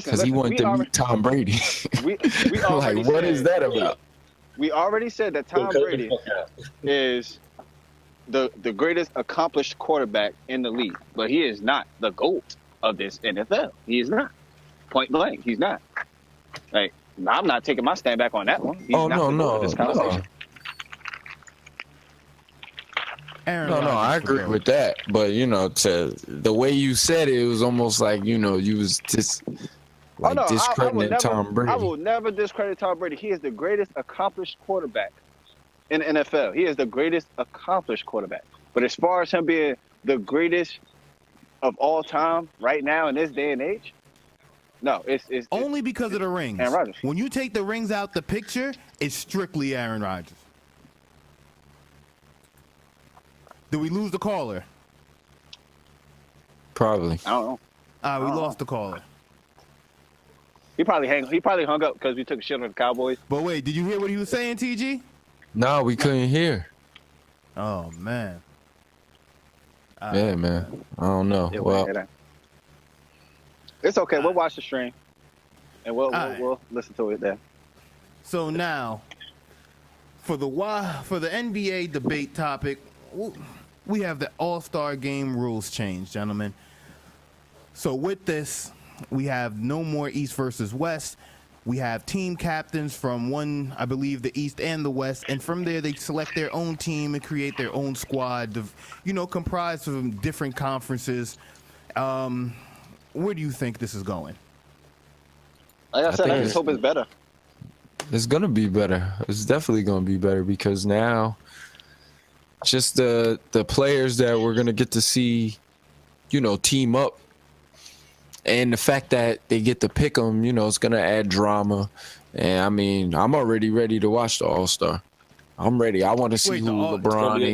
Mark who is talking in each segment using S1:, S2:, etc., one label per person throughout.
S1: Because he wanted to meet Tom Brady.
S2: we
S1: like, what is that about?
S2: We already said that Tom Brady is the greatest accomplished quarterback in the league, but he is not the GOAT of this NFL. He is not. Point blank, he's not. Like, I'm not taking my stand back on that one. He's not the GOAT of this conversation.
S1: No, I agree with that. But, you know, the way you said it, it was almost like, you know, you was just discrediting Tom Brady.
S2: I will never discredit Tom Brady. He is the greatest accomplished quarterback in the NFL. He is the greatest accomplished quarterback. But as far as him being the greatest of all time right now in this day and age, no, it's
S3: only because of the rings.
S2: Aaron Rodgers.
S3: When you take the rings out the picture, it's strictly Aaron Rodgers. Did we lose the caller?
S1: Probably.
S2: I don't know.
S3: We lost the caller.
S2: He probably hung up because we took a shit on the Cowboys.
S3: But wait, did you hear what he was saying, TG?
S1: No, we couldn't hear.
S3: Oh man.
S1: Yeah, man. I don't know. Well,
S2: it's okay. We'll watch the stream, and we'll listen to it then.
S3: So now, for the NBA debate topic, we have the All-Star game rules change, gentlemen. So with this, we have no more East versus West. We have team captains from I believe, the East and the West, and from there they select their own team and create their own squad, comprised of different conferences. Where do you think this is going?
S2: Like I said, I just hope it's better.
S1: It's gonna be better. It's definitely gonna be better because now, just the players that we're gonna get to see, team up. And the fact that they get to pick them, it's going to add drama. And, I mean, I'm already ready to watch the All-Star. I'm ready. I want to see who LeBron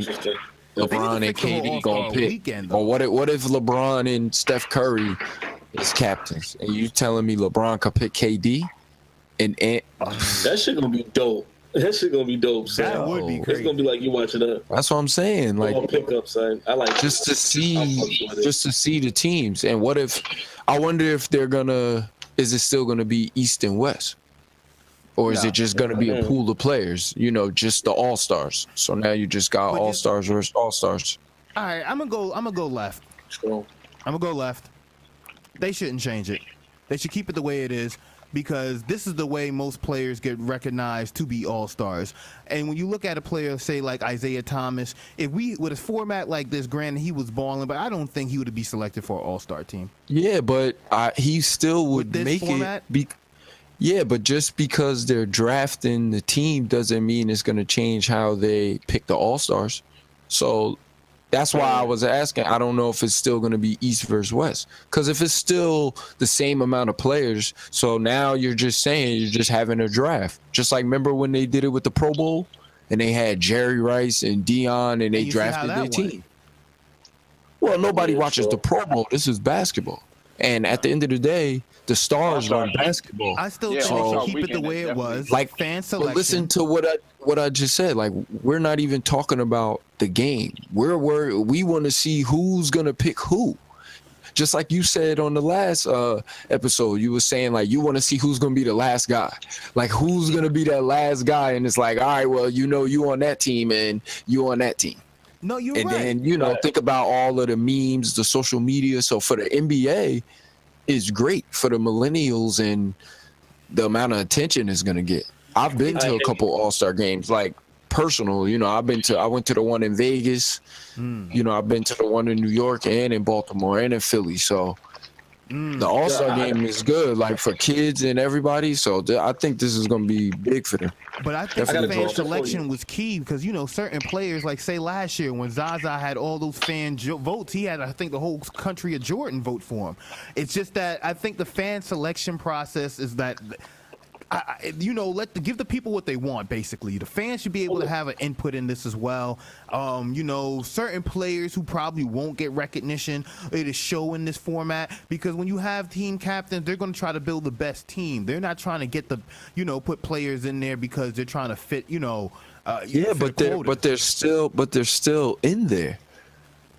S1: and KD going to pick.
S3: Weekend,
S1: or what if LeBron and Steph Curry is captains? And you telling me LeBron could pick KD? And
S4: that shit going to be dope. That shit gonna be dope, son.
S3: That would be crazy.
S4: It's gonna be like you watching that.
S1: That's what I'm saying. Like,
S4: pick up, son. I like
S1: just to see the teams. And I wonder if is it still gonna be East and West, or is it just gonna be a pool of players? Just the All Stars. So now you just got All Stars versus All Stars.
S3: All right, I'm gonna go left. I'm gonna go left. They shouldn't change it. They should keep it the way it is. Because this is the way most players get recognized to be all-stars. And when you look at a player, say, like Isaiah Thomas, with a format like this, granted, he was balling, but I don't think he would be selected for an all-star team.
S1: Yeah, but he still would make format? It. Yeah, but just because they're drafting the team doesn't mean it's going to change how they pick the all-stars. So that's why I was asking. I don't know if it's still going to be East versus West. Because if it's still the same amount of players, so now you're just saying you're just having a draft. Just like, remember when they did it with the Pro Bowl? And they had Jerry Rice and Dion, and they drafted their team. Well, nobody watches the Pro Bowl. This is basketball. And at the end of the day, the stars run basketball.
S3: I still keep it the way it was.
S1: Like,
S3: fan selection.
S1: But listen to what I just said. Like, we're not even talking about the game. We want to see who's gonna pick who. Just like you said on the last episode, you were saying like you want to see who's gonna be the last guy. Like, who's gonna be that last guy? And it's like, all right, well, you on that team and you on that team.
S3: No, you're
S1: right.
S3: And
S1: then think about all of the memes, the social media. So for the NBA, it's great for the millennials and the amount of attention it's gonna get. I've been to a couple All-Star games, like personal. I went to the one in Vegas. I've been to the one in New York and in Baltimore and in Philly. So the All-Star game is good, like for kids and everybody. So I think this is going to be big for them.
S3: But I think the fan selection was key because, certain players, like say last year when Zaza had all those fan votes, he had, I think, the whole country of Jordan vote for him. It's just that I think the fan selection process is that give the people what they want. Basically, the fans should be able to have an input in this as well. Certain players who probably won't get recognition, it is show in this format, because when you have team captains, they're going to try to build the best team. They're not trying to get put players in there because they're trying to fit.
S1: But they're still in there.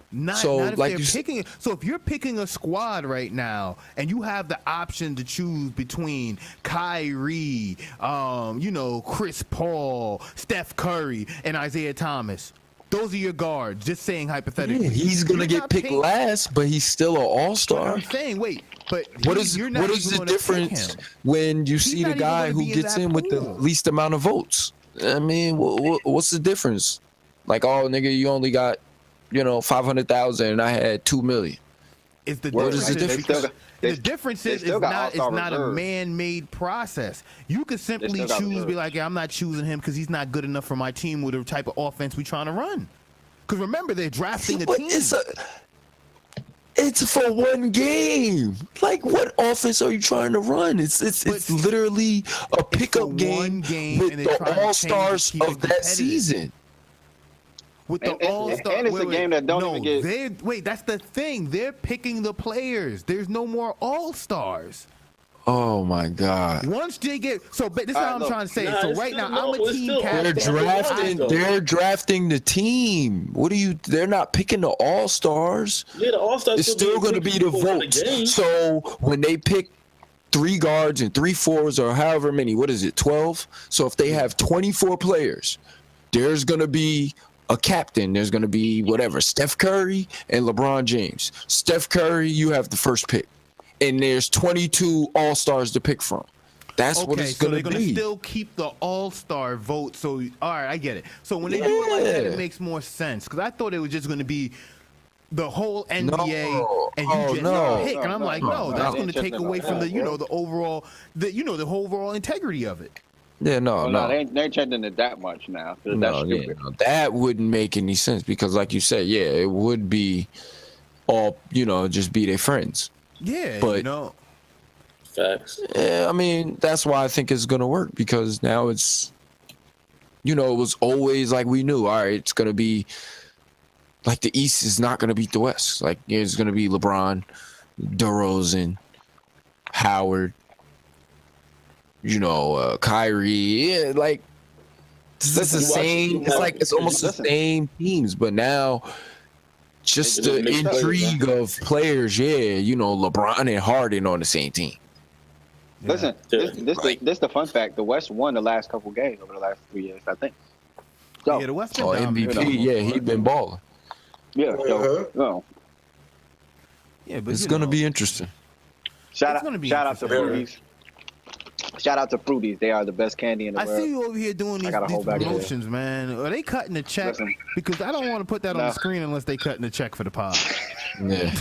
S3: Not if they're picking. So if you're picking a squad right now and you have the option to choose between Kyrie, Chris Paul, Steph Curry, and Isaiah Thomas, those are your guards. Just saying hypothetically.
S1: Yeah, he's gonna get picked last, but he's still an all-star.
S3: I'm saying, what is
S1: the difference when you see the guy who gets in with the least amount of votes? I mean, what's the difference? Like, oh, nigga, you only got 500,000 and I had 2 million.
S3: What is the difference? The difference is it's not a man-made process. You could simply choose, be like, I'm not choosing him because he's not good enough for my team with the type of offense we're trying to run. Because remember, they're drafting a team.
S1: It's for one game. Like, what offense are you trying to run? It's literally a pickup game with the all-stars of that season.
S3: With the all-star,
S2: and it's a game that don't even get.
S3: Wait, that's the thing. They're picking the players. There's no more all-stars.
S1: Oh my God!
S3: Once they get this is what I'm trying to say. So right now, I'm a team
S1: captain. They're drafting the team. They're not picking the all-stars.
S4: Yeah, the all-stars.
S1: It's still going to be the votes. So when they pick 3 guards and 3 forwards, or however many, 12? So if they have 24 players, there's going to be a captain. There's going to be Steph Curry and LeBron James. Steph Curry, you have the first pick. And there's 22 all-stars to pick from. That's what it's going to be.
S3: So they're going to still keep the all-star vote. So, all right, I get it. So when they do it like that, it makes more sense. Because I thought it was just going to be the whole NBA and you just pick. And I'm like, that's going to take away from the overall integrity of it.
S1: Yeah,
S2: they ain't changing it that much now. That's stupid.
S1: That wouldn't make any sense because, like you said, it would be all just be their friends.
S3: Yeah,
S1: but
S4: facts.
S1: Yeah, I mean that's why I think it's gonna work because now it's, it was always like we knew. All right, it's gonna be like the East is not gonna beat the West. Like it's gonna be LeBron, DeRozan, Howard. Kyrie, like it's the same. It's like it's almost the same teams, but now just the intrigue of players. Yeah, LeBron and Harden on the same team.
S2: Yeah. Listen, this the fun fact. The West won the last couple games over the last 3 years, I think. So,
S3: the West been
S1: MVP. Yeah, he's been balling.
S2: Yeah.
S3: Yeah, but
S1: it's gonna be interesting.
S2: Shout out to Fruities. Shout out to Fruities. They are the best candy in the world.
S3: I see you over here doing these promotions, man. Are they cutting the check? Because I don't want to put that on the screen unless they cutting the check for the pod.
S1: Yeah.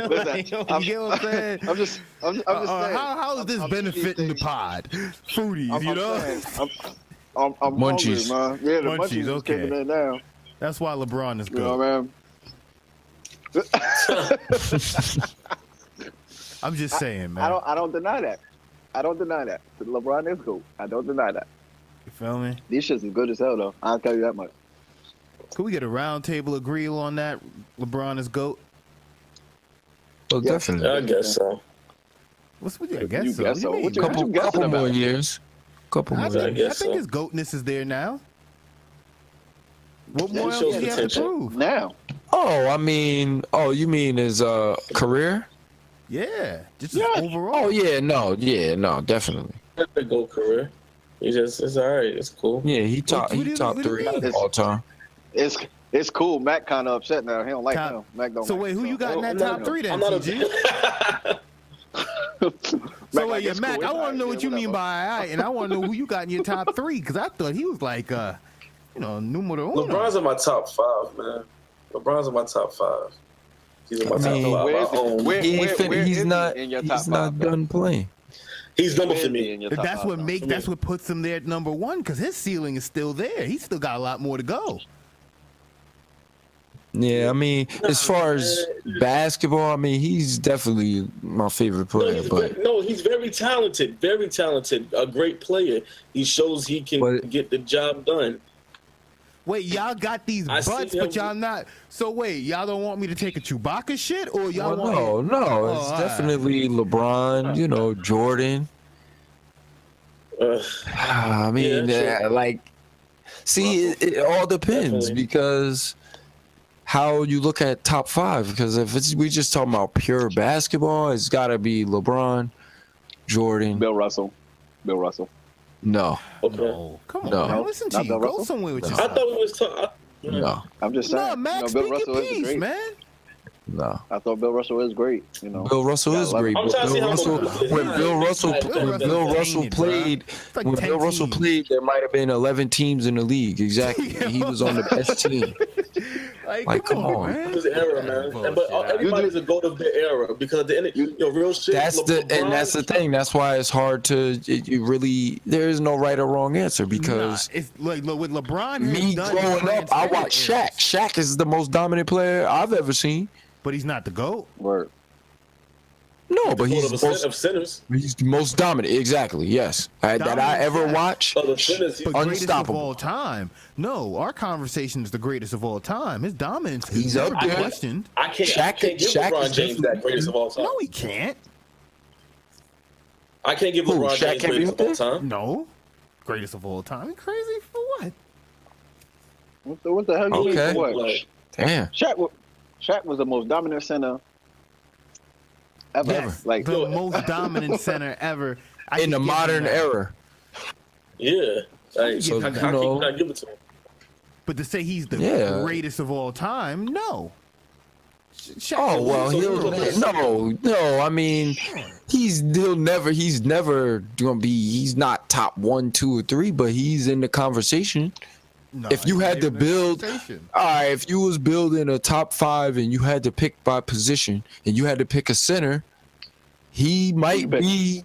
S2: Listen,
S3: you get what I'm saying?
S2: I'm just saying.
S3: How is this benefiting the pod? Fruities,
S2: I'm
S1: Munchies.
S2: Hungry, man. Yeah, the
S3: Munchies
S2: is kicking it down.
S3: That's why LeBron is good. I'm just saying, man.
S2: I don't deny that. LeBron is GOAT. I don't deny that.
S3: You feel me?
S2: These shits is good as hell, though. I'll tell you that much.
S3: Could we get a round table agreeal on that? LeBron is GOAT?
S1: Well, definitely.
S4: I guess so.
S3: I guess so.
S1: Couple more years.
S3: I think his GOATness is there now. What more else do you have to prove?
S2: Now.
S1: You mean his career?
S3: Yeah, just overall.
S1: Oh yeah, no, definitely.
S4: A GOAT career. It's all right. It's cool.
S1: Yeah, he top 3 all time.
S2: It's cool. Mac kind of upset now. He don't like him. Mac don't.
S3: So wait, who you got in that top 3 then, TG? So wait, Mac, I want to know what you mean by all right, and I want to know who you got in your top 3 because I thought he was like, numero uno.
S4: LeBron's in my top 5, man. LeBron's in my top 5. He's in my top 5.
S1: He's not done playing.
S4: He's number for me.
S3: That's what puts him there at number 1 because his ceiling is still there. He's still got a lot more to go.
S1: Yeah, I mean, as far as basketball, I mean, he's definitely my favorite player.
S4: He's very talented, a great player. He shows he can get the job done.
S3: Wait, y'all got these butts, but y'all not. So wait, y'all don't want me to take a Chewbacca shit, or y'all want?
S1: No, it's definitely LeBron. You know, Jordan. I mean, like, see, it all depends because how you look at top 5. Because if we just talking about pure basketball, it's got to be LeBron, Jordan,
S2: Bill Russell.
S1: No.
S3: Okay. No. Come on, man. Listen to you. Go somewhere with yourself.
S4: I thought we was talking.
S1: No.
S2: I'm just saying.
S3: No, Max,
S2: Bill
S3: speak
S2: Russell
S3: your
S2: is
S3: piece,
S2: great.
S3: man.
S1: No.
S2: I thought Bill Russell is great. You know.
S1: Bill Russell is great. But when Bill Russell played, there might have been 11 teams in the league. Exactly. He was on the best team. Like, come on,
S4: man. It was an era, man. But everybody's a goat of their era because at the end, real shit.
S1: That's the thing. That's why it's hard to. There is no right or wrong answer because
S3: it's like with LeBron.
S1: Me growing up, I watched Shaq. Shaq is the most dominant player I've ever seen.
S3: But he's not the GOAT.
S2: Word.
S1: No, but he's the most dominant. Exactly. Yes. That I ever watched.
S3: Unstoppable. Of all time. No, our conversation is the greatest of all time. His dominance is
S1: never
S3: questioned.
S4: I can't give LeBron James that greatest of all time.
S3: No, he can't.
S4: I can't give LeBron James greatest of all time.
S3: No. Greatest of all time. Crazy for what?
S2: What the hell you mean for what?
S1: Damn.
S2: Shaq was the most dominant center ever.
S3: Yes, like the most dominant center ever
S1: in the modern era.
S4: Yeah. I give it to him.
S3: But to say he's the greatest of all time, no.
S1: Shaq no. I mean, he's never gonna be. He's not top 1, 2, or 3, but he's in the conversation. No, if you had to build, all right, if you was building a top 5 and you had to pick by position and you had to pick a center, he might be,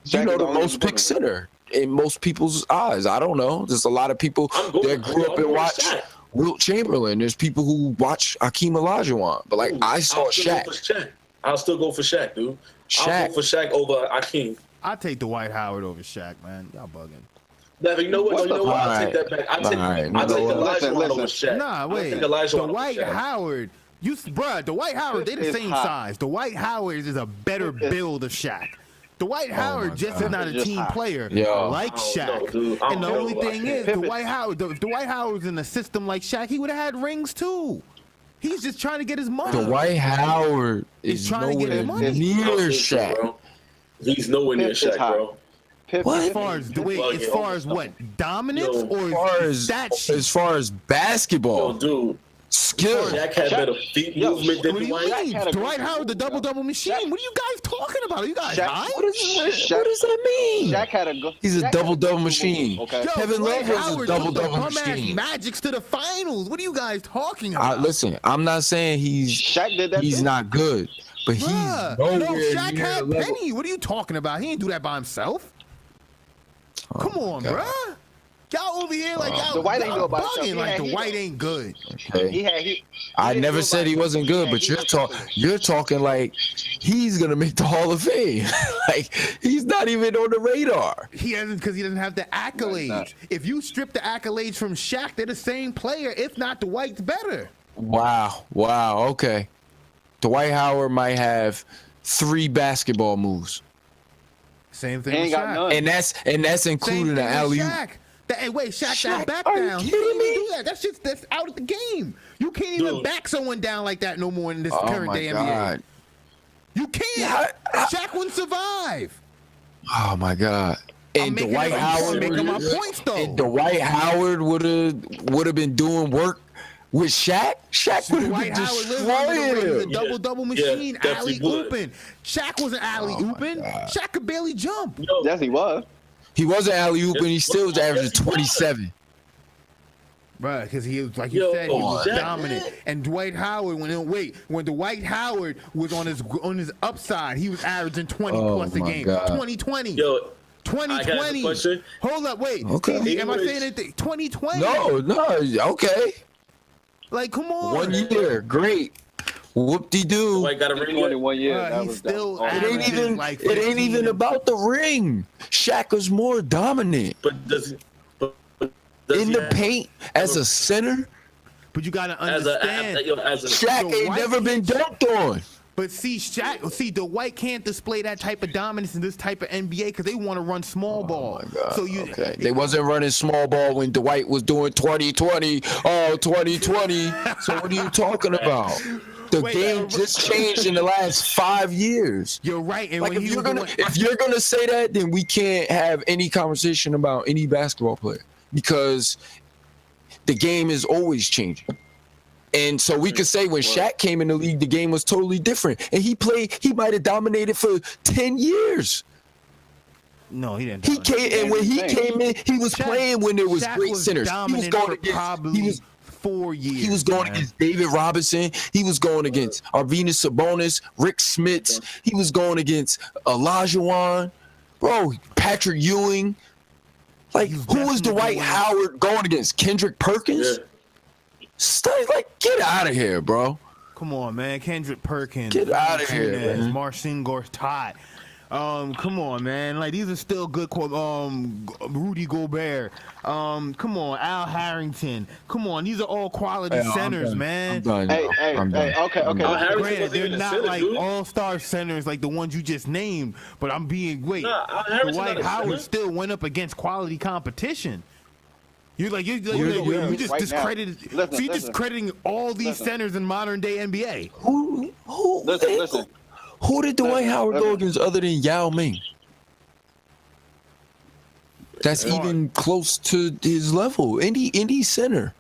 S1: the most picked center in most people's eyes. I don't know. There's a lot of people that grew up and watched Wilt Chamberlain. There's people who watch Hakeem Olajuwon, but like I saw Shaq.
S4: I'll still go for Shaq, dude. I'll go for Shaq over Hakeem.
S3: I take Dwight Howard over Shaq, man. Y'all bugging.
S4: You know what? I'll take that back. I'll take Olajuwon over Shaq.
S3: Nah, wait. Dwight Howard, Dwight Howard, they're the same size. Dwight Howard is a better build of Shaq. Dwight Howard just is not a team player like Shaq. And the only thing is, Dwight Howard, if Dwight Howard was in a system like Shaq, he would have had rings too. He's just trying to get his money.
S1: Dwight Howard is trying to get his money near Shaq.
S4: He's nowhere near Shaq, bro.
S3: What? As far as what? Dominance
S1: as far as basketball?
S4: Yo, dude.
S1: Skill.
S4: Shaq had better feet movement than Dwight.
S3: Dwight Howard, the double machine. What are you guys talking about? Are you guys high?
S1: What does that mean?
S2: Shaq had
S1: He's a double machine.
S2: Okay.
S1: Kevin Love was a double machine.
S3: Magics to the finals. What are you guys talking about?
S1: Listen, I'm not saying he's not good, but he's nowhere
S3: Shaq
S1: near
S3: had
S1: the level.
S3: Penny. What are you talking about? He didn't do that by himself. Come on, bruh. Y'all over here like y'all
S2: Dwight ain't good by
S3: bugging like Dwight ain't good.
S1: Okay. I never said he wasn't good, but you're talking like he's gonna make the Hall of Fame. Like he's not even on the radar.
S3: He hasn't because he doesn't have the accolades. If you strip the accolades from Shaq, they're the same player. If not, Dwight's better.
S1: Wow. Okay. Dwight Howard might have 3 basketball moves.
S3: Same thing with Shaq.
S1: And that's including an alley-oop.
S3: Hey, wait, Shaq that back down. You can't even do that. That's out of the game. You can't even back someone down like that no more in this current day NBA. You can't. Yeah, Shaq wouldn't survive.
S1: Oh my God. And Dwight Howard
S3: making my points though.
S1: And Dwight Howard would have been doing work with Shaq. Shaq would have been destroying him.
S3: The double machine, alley ooping. Shaq wasn't alley ooping. Shaq could barely jump.
S2: Yes, he was.
S1: He wasn't alley-ooping. He still was averaging 27.
S3: Right, because he was, like you said, he was dominant. And Dwight Howard, when Dwight Howard was on his upside, he was averaging 20 plus a game. God. 2020. 2020. Hold up, wait.
S1: Okay.
S3: Am I saying it? 2020.
S1: No. Okay.
S3: Like, come on.
S1: 1 year, great. Whoop-de-doo.
S4: Dwight got a ring yet?
S2: 21 years.
S3: He's still.
S1: It ain't even.
S3: Like
S1: it ain't even about the ring. Shaq was more dominant.
S4: But does
S1: in the paint as a center.
S3: But you gotta understand,
S1: Shaq ain't never been dunked on.
S3: But Dwight can't display that type of dominance in this type of NBA because they want to run small ball.
S1: Oh my God.
S3: So
S1: They wasn't running small ball when Dwight was doing 2020. Oh, 2020. So what are you talking about? The game just changed in the last 5 years.
S3: You're right. And
S1: like if you're gonna say that, then we can't have any conversation about any basketball player because the game is always changing. And so we could say when Shaq came in the league, the game was totally different. And he might have dominated for 10 years.
S3: No, he didn't.
S1: He came in, he was playing when there was
S3: Shaq
S1: great centers. He was going against
S3: 4 years.
S1: He was going against David Robinson. He was going against Arvinas Sabonis, Rick Smits. He was going against Olajuwon, bro, Patrick Ewing. Like, who was Dwight Howard going against? Kendrick Perkins?
S4: Yeah.
S1: Like, get out of here, bro.
S3: Come on, man. Kendrick Perkins.
S1: Get out of here, man.
S3: Marcin Gortat. Come on, man. Like, these are still good. Rudy Gobert. Come on, Al Harrington. Come on, these are all quality centers, man.
S2: I'm done. Hey, okay.
S3: Granted, they're not like all-star centers like the ones you just named, but I'm being Dwight Howard still went up against quality competition. You just discredited. So you're discrediting all these centers in modern day NBA.
S2: Listen.
S1: Who did Dwight Howard go against other than Yao Ming? That's even close to his level. Any center.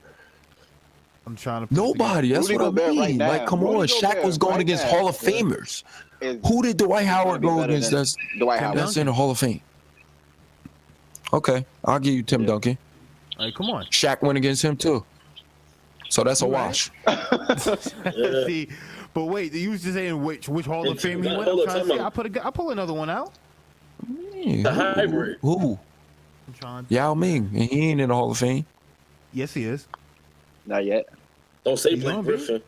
S3: I'm trying to.
S1: Nobody. That's what I mean.
S2: Right now.
S1: Like, come on. Shaq was going against Hall of Famers. Who did Dwight Howard go against? That's in the Hall of Fame. Okay, I'll give you Tim Duncan.
S3: Hey, come on.
S1: Shaq went against him too. So that's a wash.
S3: See, but wait, you was just saying which Hall of Fame he went? I'm trying to see. I'll pull another one out.
S1: Yeah,
S4: the hybrid.
S1: Who? Yao Ming, and he ain't in the Hall of Fame.
S3: Yes, he is.
S2: Not yet.
S4: Don't say Blake Griffin.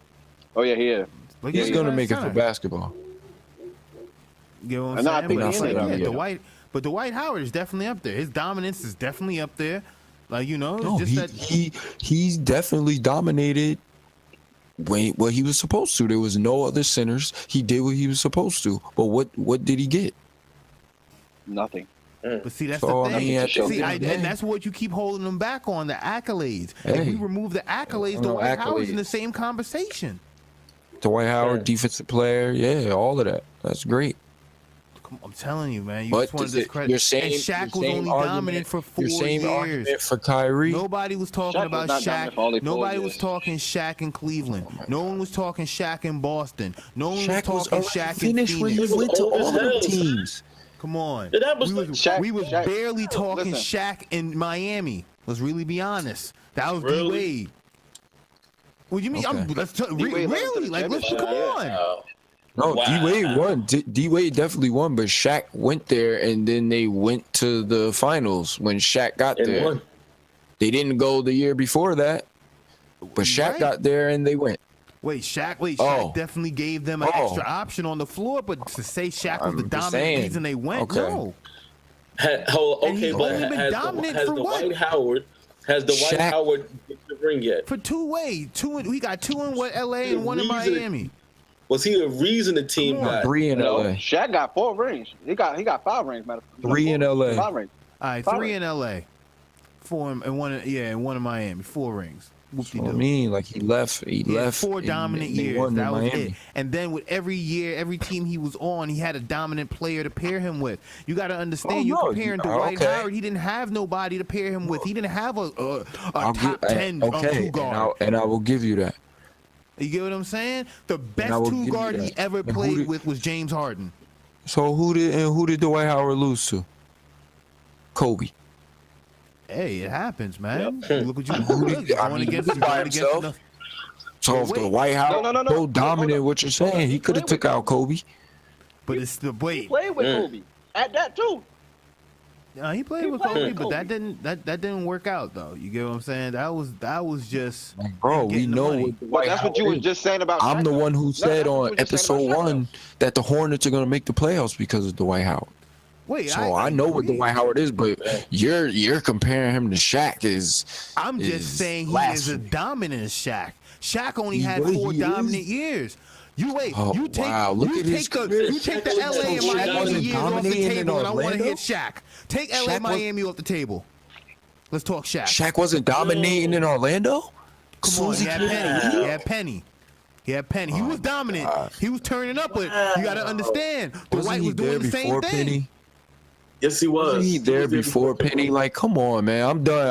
S2: Oh yeah, he is.
S1: He's gonna make it for basketball.
S3: You know what I'm saying? But Dwight Howard is definitely up there. His dominance is definitely up there. Like,
S1: he's definitely dominated what he was supposed to. There was no other centers. He did what he was supposed to. But what did he get?
S2: Nothing.
S3: But see, that's the thing. And that's what you keep holding them back on, the accolades. If we remove the accolades, Dwight Howard's in the same conversation.
S1: Dwight Howard, defensive player, all of that. That's great.
S3: I'm telling you, man. You just want to discredit.
S1: You're saying,
S3: and Shaq was only dominant for 4 years. Your same argument
S1: for Kyrie.
S3: Nobody was talking about Shaq. Nobody was talking Shaq in Cleveland. No one was talking Shaq in Boston. No one was talking Shaq in Phoenix.
S1: When he went to all the teams.
S3: Come on. We was
S2: Shaq.
S3: barely talking Shaq in Miami. Let's really be honest. That was D-Wade. What do you mean? Really? Like, come on.
S1: No, D-Wade won. D-Wade definitely won, but Shaq went there, and then they went to the finals when Shaq got there. Won. They didn't go the year before that, but Shaq got there, and they went.
S3: Shaq definitely gave them an extra option on the floor, but to say Shaq was the dominant reason they went, no.
S4: Has Dwight Howard get the ring yet?
S3: For we got 2 in LA and 1 in Miami.
S4: Was he a reason the team got
S1: 3 in LA?
S2: Shaq got 4 rings. He got 5 rings, matter of fact.
S1: 3 in LA.
S2: 5 rings.
S3: All right, 3 in LA. 4 and 1 in Miami. 4 rings.
S1: I mean, like he left
S3: 4 dominant years. That was it. And then with every team he was on, he had a dominant player to pair him with. You got to understand, you're comparing Dwight Howard. He didn't have nobody to pair him with. He didn't have a top 10 2 guard.
S1: And I will give you that.
S3: You get what I'm saying? The best 2 guard he ever played with was James Harden.
S1: So who did Dwight Howard lose to? Kobe.
S3: Hey, it happens, man.
S1: Yep.
S3: Look what you going against himself.
S1: So if Dwight Howard so dominant, what you're saying, he could have took out Kobe.
S3: But it's the
S2: He played with Kobe at that too.
S3: He played with Kobe, but that didn't work out though. You get what I'm saying? That was just
S1: bro. We know
S2: what that's what you were just saying about.
S1: I'm the one who said on episode 1 that the Hornets are gonna make the playoffs because of Dwight Howard.
S3: Wait,
S1: so I know what Dwight Howard is, but you're comparing him to Shaq
S3: I'm just saying he is as dominant as Shaq. Shaq only had 4 dominant years. You take the LA and Miami years off the table, and I want to hit Shaq. Take LA Miami off the table. Let's talk Shaq.
S1: Shaq wasn't dominating in Orlando?
S3: Come on, he had Penny. He was dominant. He was turning up, but you got to understand, Dwight was doing the same thing.
S4: Yes, he was.
S1: Wasn't he there before Penny? Like, come on, man. I'm done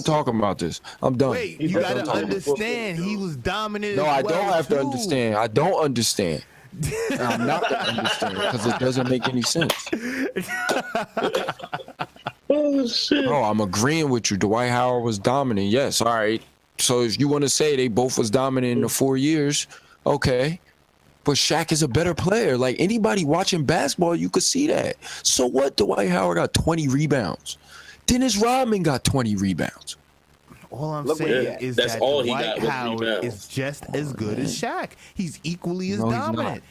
S1: talking about this. I'm done.
S3: Wait, you got to understand, he was dominant.
S1: No, I don't have to understand. I don't understand. I'm not going to understand because it doesn't make any sense.
S4: Oh, shit.
S1: Bro, I'm agreeing with you. Dwight Howard was dominant. Yes, all right. So if you want to say they both was dominant in the 4 years, okay. But Shaq is a better player. Like, anybody watching basketball, you could see that. So what? Dwight Howard got 20 rebounds. Dennis Rodman got 20 rebounds.
S3: All I'm saying is that Dwight Howard is just as good as Shaq. He's equally as dominant.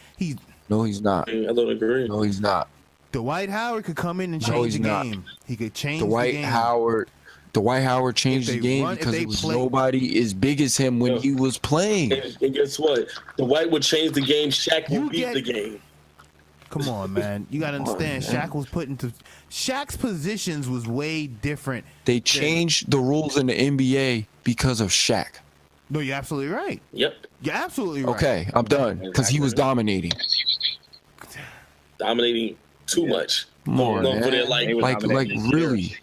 S1: No, he's not.
S4: I don't agree.
S1: No, he's not.
S3: Dwight Howard could come in and change the game. He could change the game.
S1: Dwight Howard changed the game because there was nobody as big as him when he was playing.
S4: And guess what? Dwight would change the game. Shaq would beat the game.
S3: Come on, man. You got to understand, Shaq was put into... Shaq's positions was way different.
S1: They changed the rules in the NBA because of Shaq.
S3: No, you're absolutely right.
S4: Yep.
S3: You're absolutely right.
S1: Okay, I'm done because he was dominating.
S4: Dominating too much.
S1: More, man. Like really.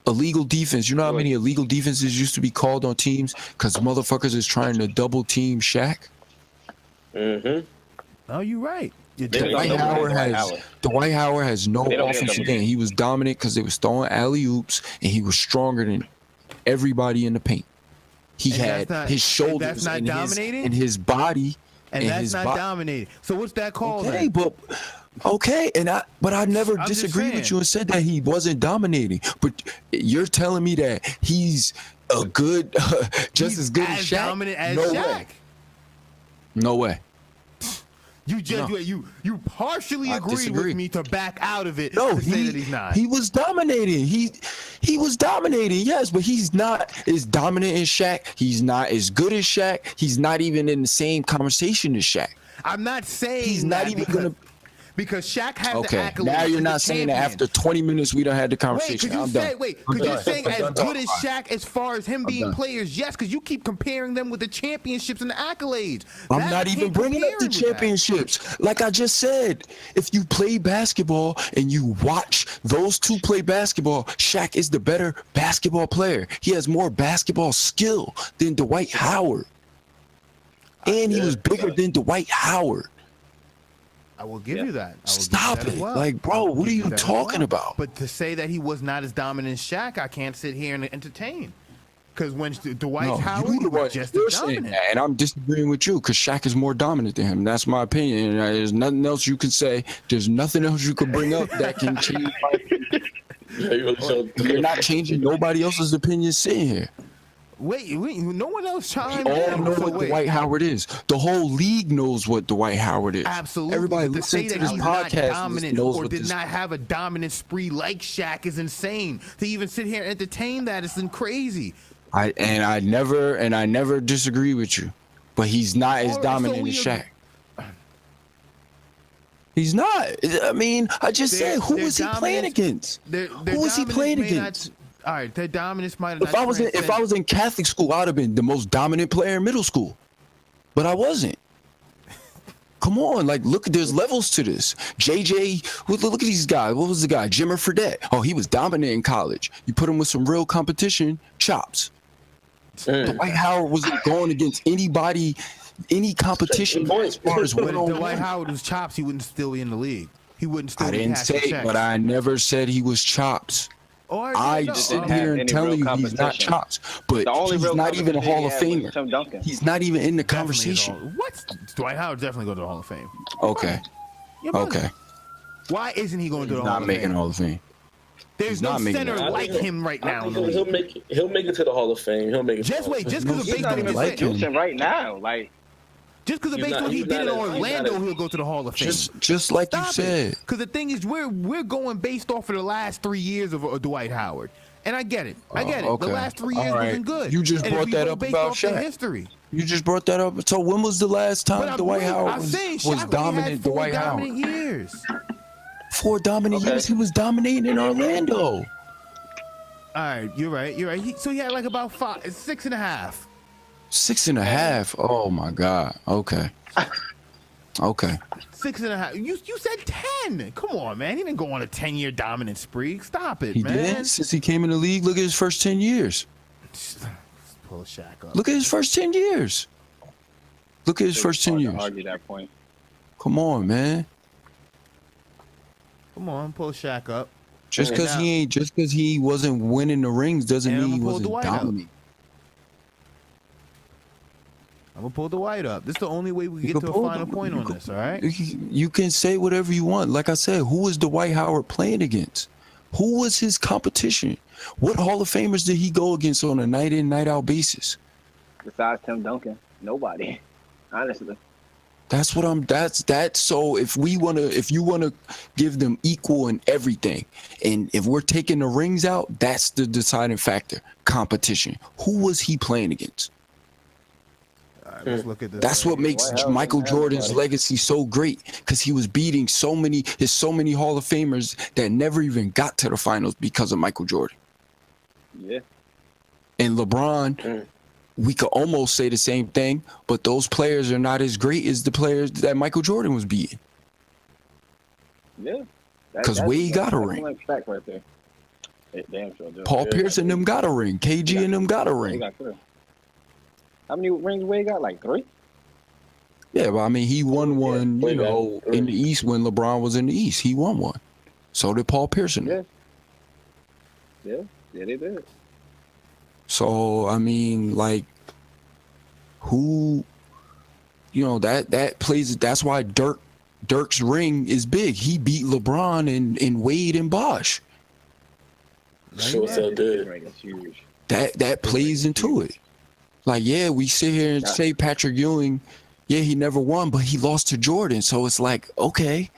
S1: Illegal defense. You know how many illegal defenses used to be called on teams because motherfuckers is trying to double team Shaq?
S4: Mm-hmm.
S3: Oh, you're right.
S1: Dwight Howard has no offensive game. He was dominant because they was throwing alley-oops, and he was stronger than everybody in the paint. He had his shoulders and his body.
S3: And that's not dominating. So what's that called?
S1: Okay, but I never disagreed with you and said that he wasn't dominating. But you're telling me that he's a good, just as good as Shaq?
S3: Dominant as Shaq?
S1: No way.
S3: You partially agreed with me to back out of it.
S1: No,
S3: to say that he's not.
S1: He was dominating. He was dominating, yes, but he's not as dominant as Shaq. He's not as good as Shaq. He's not even in the same conversation as Shaq.
S3: I'm not saying
S1: he's not even gonna.
S3: Because Shaq has the accolades.
S1: Okay, now you're not saying that after 20 minutes we don't have the conversation.
S3: Because you're saying as good as Shaq as far as him being players, yes, because you keep comparing them with the championships and the accolades.
S1: I'm not even bringing up the championships. Like I just said, if you play basketball and you watch those two play basketball, Shaq is the better basketball player. He has more basketball skill than Dwight Howard. And he was bigger than Dwight Howard.
S3: I will give you that.
S1: Stop it. Like, bro, what are you talking about?
S3: But to say that he was not as dominant as Shaq, I can't sit here and entertain. Because when Dwight Howard was just dominant.
S1: And I'm disagreeing with you because Shaq is more dominant than him. That's my opinion. And there's nothing else you can say. There's nothing else you could bring up that can change my opinion. You're not changing nobody else's opinion sitting here.
S3: Wait, no one else chimed in.
S1: We all know what Dwight Howard is. The whole league knows what Dwight Howard is.
S3: Absolutely.
S1: Everybody listening to this podcast knows
S3: or did not have a dominant spree like Shaq is insane. To even sit here and entertain that is crazy.
S1: I never disagree with you, but he's not as dominant as Shaq. He's not. I mean, I just said, who was he playing against? Who was he playing against?
S3: All right, their dominance might have.
S1: If I was in Catholic school, I'd have been the most dominant player in middle school, but I wasn't. Come on, like look, there's levels to this. JJ, look at these guys. What was the guy? Jimmer Fredette. Oh, he was dominant in college. You put him with some real competition, chops. Dwight Howard wasn't going against anybody, any competition as far as
S3: when Dwight Howard was chops, he wouldn't still be in the league. He wouldn't still.
S1: I didn't say, but I never said he was chops. I sit here and tell you he's not chops, but he's not even a Hall of Famer. He's not even in the conversation.
S3: What? Dwight Howard definitely go to the Hall of Fame.
S1: Okay. Okay.
S3: Why isn't he going to the Hall of Fame?
S1: Not making Hall of Fame.
S3: There's no center like him right now.
S4: He'll make it to the Hall of Fame. He'll make it.
S3: Just wait, just because
S2: he's not even like him right now. Like
S3: just because based on what he did in Orlando, he'll go to the Hall of Fame.
S1: Just like you said.
S3: Because the thing is, we're going based off of the last 3 years of Dwight Howard, and I get it. I get it. Okay. The last 3 years wasn't good.
S1: You just brought that up about Shaq.
S3: History.
S1: You just brought that up. So when was the last time Dwight Howard was dominant? Dwight Howard.
S3: Years.
S1: 4 dominant years. He was dominating in Orlando.
S3: All right, you're right. So he had like about 6.5.
S1: 6.5. Oh my God. Okay.
S3: 6.5. You said 10. Come on, man. He didn't go on a 10-year dominant spree. Stop it, man.
S1: He did. Since he came in the league, look at his first 10 years.
S3: Pull Shaq up.
S1: Look at his first 10 years. Look at his first 10 years.
S2: Argue that point.
S1: Come on, man.
S3: Come on, pull Shaq up.
S1: Just because he wasn't winning the rings doesn't mean he wasn't dominating.
S3: I'm gonna pull Dwight up. This is the only way we get to a final point on this. All right.
S1: You can say whatever you want. Like I said, who was Dwight Howard playing against? Who was his competition? What Hall of Famers did he go against on a night in, night out basis?
S2: Besides Tim Duncan, nobody. Honestly.
S1: That's so if you wanna give them equal in everything, and if we're taking the rings out, that's the deciding factor. Competition. Who was he playing against?
S3: All right, let's look at this.
S1: That's what makes Michael Jordan's legacy so great, because he was beating so many Hall of Famers that never even got to the finals because of Michael Jordan.
S2: Yeah.
S1: And LeBron, we could almost say the same thing, but those players are not as great as the players that Michael Jordan was beating.
S2: Yeah.
S1: Because Wade got a ring.
S2: Fact right there. Damn sure.
S1: Paul Pierce and them got a ring. KG and them got a ring.
S2: How many rings Wade got? Like 3?
S1: Yeah, but I mean, he won one, in the East when LeBron was in the East. He won one. So did Paul Pierce.
S2: Yeah, they did.
S1: So, I mean, like, who, that plays, that's why Dirk's ring is big. He beat LeBron and Wade and Bosh.
S4: Sure so did.
S1: That plays into it. Like, yeah, we sit here and say Patrick Ewing, yeah, he never won, but he lost to Jordan. So it's like, okay,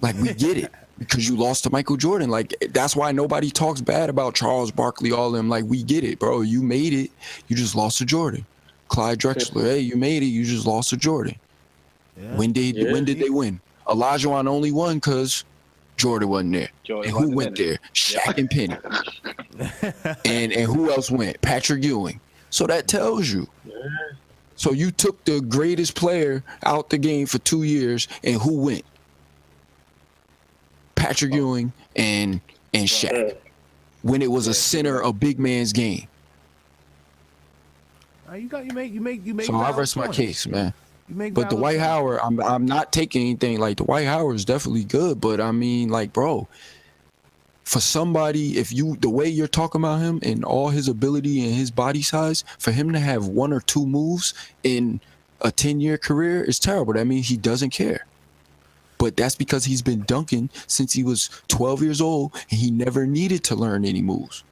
S1: like, we get it. Because you lost to Michael Jordan. Like, that's why nobody talks bad about Charles Barkley, all them. Like, we get it, bro. You made it. You just lost to Jordan. Clyde Drexler, hey, you made it. You just lost to Jordan. Yeah. When did they win? Olajuwon only won because Jordan wasn't there. And who went there? Shaq and Penny. and who else went? Patrick Ewing. So that tells you. Yeah. So you took the greatest player out the game for 2 years, and who went? Patrick Ewing and Shaq, when it was a center of big man's game.
S3: You make.
S1: So I rest my case, man. But Dwight Howard, I'm not taking anything. Like, Dwight Howard is definitely good, but I mean, like, bro, for somebody, the way you're talking about him and all his ability and his body size, for him to have 1 or 2 moves in a 10-year career is terrible. That means he doesn't care. But that's because he's been dunking since he was 12 years old, and he never needed to learn any moves.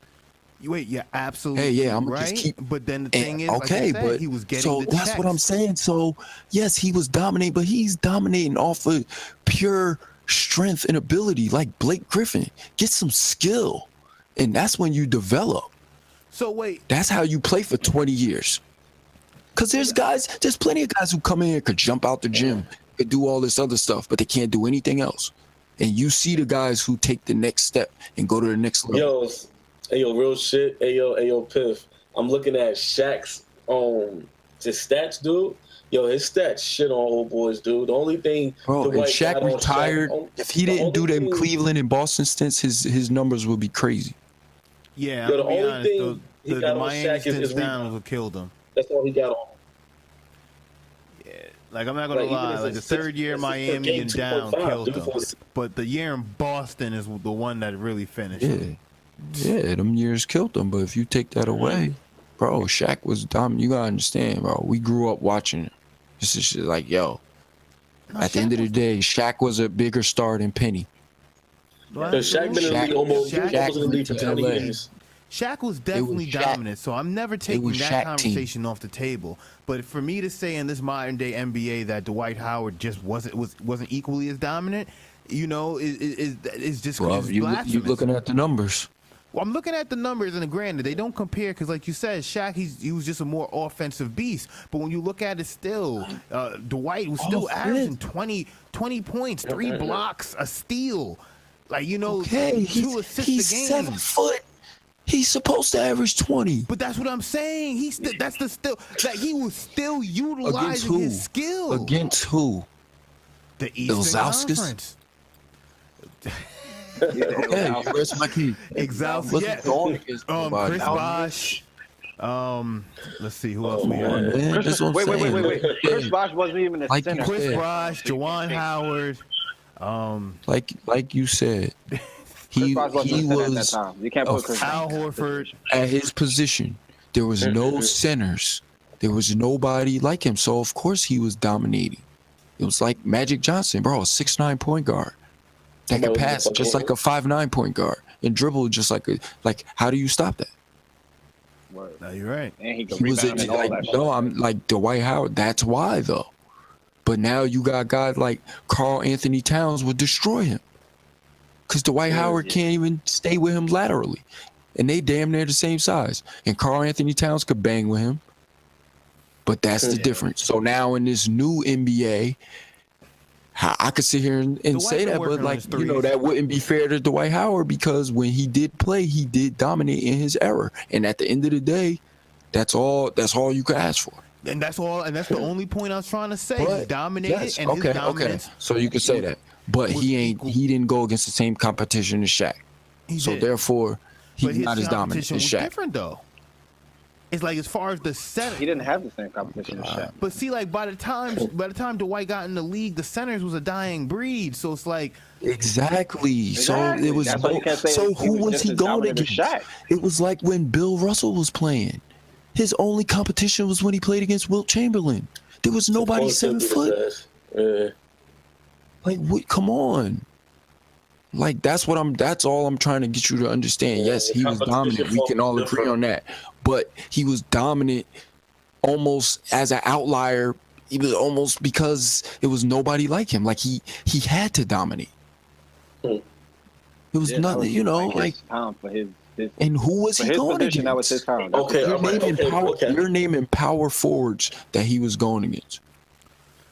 S3: Wait, you're absolutely
S1: I'm
S3: right.
S1: Just keep,
S3: but then the thing is,
S1: okay,
S3: like I said, he was getting the
S1: that's
S3: checks.
S1: what I'm saying. So, yes, he was dominating, but he's dominating off of pure strength and ability, like Blake Griffin. Get some skill, and that's when you develop.
S3: So wait.
S1: That's how you play for 20 years. Because there's plenty of guys who come in here could jump out the gym, could do all this other stuff, but they can't do anything else. And you see the guys who take the next step and go to the next level.
S4: Yo, real shit. Yo, Piff. I'm looking at Shaq's his stats, dude. Yo, his stats shit on old boys, dude. The only thing,
S1: bro, if Shaq retired, if he didn't do them Cleveland and Boston stints, his numbers would be crazy.
S3: Yeah, the only thing he got on Shaq is down what killed him.
S4: That's all he got on.
S3: Yeah, like, I'm not gonna lie, like, the third year Miami and down killed him, but the year in Boston is the one that really finished him.
S1: Yeah, them years killed them. But if you take that away, bro, Shaq was dominant. You gotta understand, bro. We grew up watching it. This is like, at the end of the day, Shaq was a bigger star than Penny.
S4: Because Shaq been in the league almost in the league for 20 years.
S3: Shaq was definitely dominant, so I'm never taking that conversation off the table. But for me to say in this modern day NBA that Dwight Howard just wasn't equally as dominant, you know, is just blasphemous.
S1: You're looking at the numbers.
S3: Well, I'm looking at the numbers, and granted, they don't compare because, like you said, Shaq, he was just a more offensive beast. But when you look at it still, Dwight was still averaging 20 points, 3 blocks, a steal. Like, you know, 2 assists a game.
S1: He's 7 foot. He's supposed to average 20.
S3: But that's what I'm saying. He was still utilizing his skill.
S1: Against who?
S3: The Eastern Conference.
S1: Okay, where's my key?
S3: Exhausted. Yeah. Chris Bosh. Let's see who else we have.
S2: Wait. Chris Bosh wasn't even a center.
S3: Chris Bosh, Juwan Howard.
S1: Like you said, he was
S2: at that time. You can't put Chris
S3: Al Horford
S1: at his position. There was no centers. There was nobody like him. So of course he was dominating. It was like Magic Johnson, bro, a 6'9" point guard that could pass just like a 5'9" point guard and dribble just like how do you stop that?
S3: No, you're right.
S2: And he was
S1: I'm like Dwight Howard. That's why though. But now you got guys like Karl Anthony Towns would destroy him. Because Dwight Howard can't even stay with him laterally. And they damn near the same size. And Karl Anthony Towns could bang with him. But that's the difference. So now in this new NBA, I could sit here and say that, but like, you know, that wouldn't be fair to Dwight Howard because when he did play, he did dominate in his era. And at the end of the day, that's all you could ask for.
S3: And that's all, and that's the only point I was trying to say. He dominated, his dominance.
S1: So you could say that. But he didn't go against the same competition as Shaq. Therefore, he's not as dominant as Shaq.
S3: Different though. It's like as far as the center,
S2: he didn't have the same competition as Shaq.
S3: But see, like by the time Dwight got in the league, the centers was a dying breed. So it's like
S1: exactly. So it was. So who was he going against? It was like when Bill Russell was playing. His only competition was when he played against Wilt Chamberlain. There was nobody 7 foot. Like, what? Come on. Like, that's all I'm trying to get you to understand. Yes, he was dominant. We can all agree on that. But he was dominant almost as an outlier. He was almost because it was nobody like him. Like, he had to dominate. It was nothing, you know, like. And who was he going against?
S2: That was his time.
S1: You're naming power forwards that he was going against.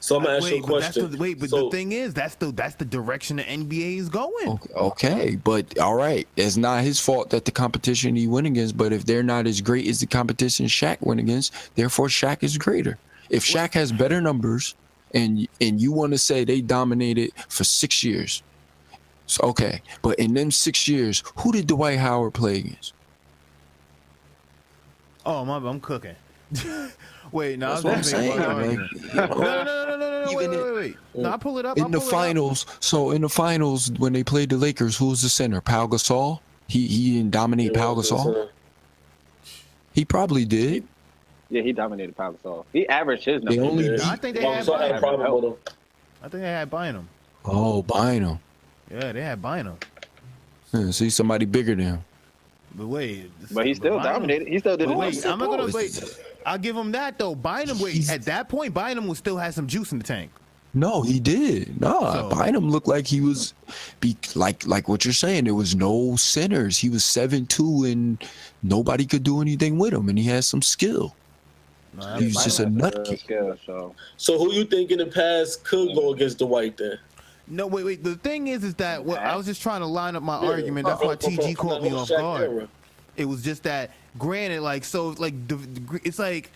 S4: So I'm gonna ask you a question.
S3: The thing is, that's the direction the NBA is going.
S1: Okay, but all right, it's not his fault that the competition he went against. But if they're not as great as the competition Shaq went against, therefore Shaq is greater. If Shaq has better numbers, and you want to say they dominated for 6 years, so okay, but in them 6 years, who did Dwight Howard play against?
S3: Oh, I'm cooking. Wait, no,
S1: I'm saying.
S3: No, wait. No, I'll pull it up.
S1: In the finals, so in the finals, when they played the Lakers, who was the center? Pau Gasol? He didn't dominate Pau Gasol? He probably did.
S2: Yeah, he dominated Pau Gasol. He averaged his numbers.
S3: I think they had Bynum. I think they had Bynum.
S1: Oh, Bynum.
S3: Yeah, they had Bynum.
S1: Yeah, see somebody bigger than him.
S3: But wait.
S2: But he still dominated. He still did it.
S3: Wait, I'm not gonna wait. I'll give him that though. Bynum, at that point, Bynum will still have some juice in the tank.
S1: No, he did. Bynum looked like he was like what you're saying. There was no centers. He was 7'2", and nobody could do anything with him, and he had some skill. He was just a nutcase.
S4: So who you think in the past could go against Dwight then?
S3: No, wait. The thing is that I was just trying to line up my argument. That's why TG caught me off guard. It was just that, granted, like, so, like, it's like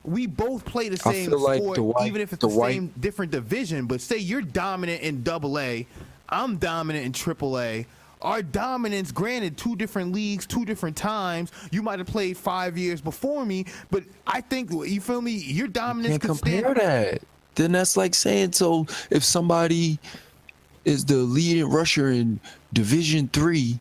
S3: we both play the same sport, even if it's the same different division. But say you're dominant in AA, I'm dominant in AAA. Our dominance, granted, 2 different leagues, 2 different times. You might have played 5 years before me, but I think, you feel me, your dominance
S1: could compare that. Then that's like saying, so if somebody is the leading rusher in Division III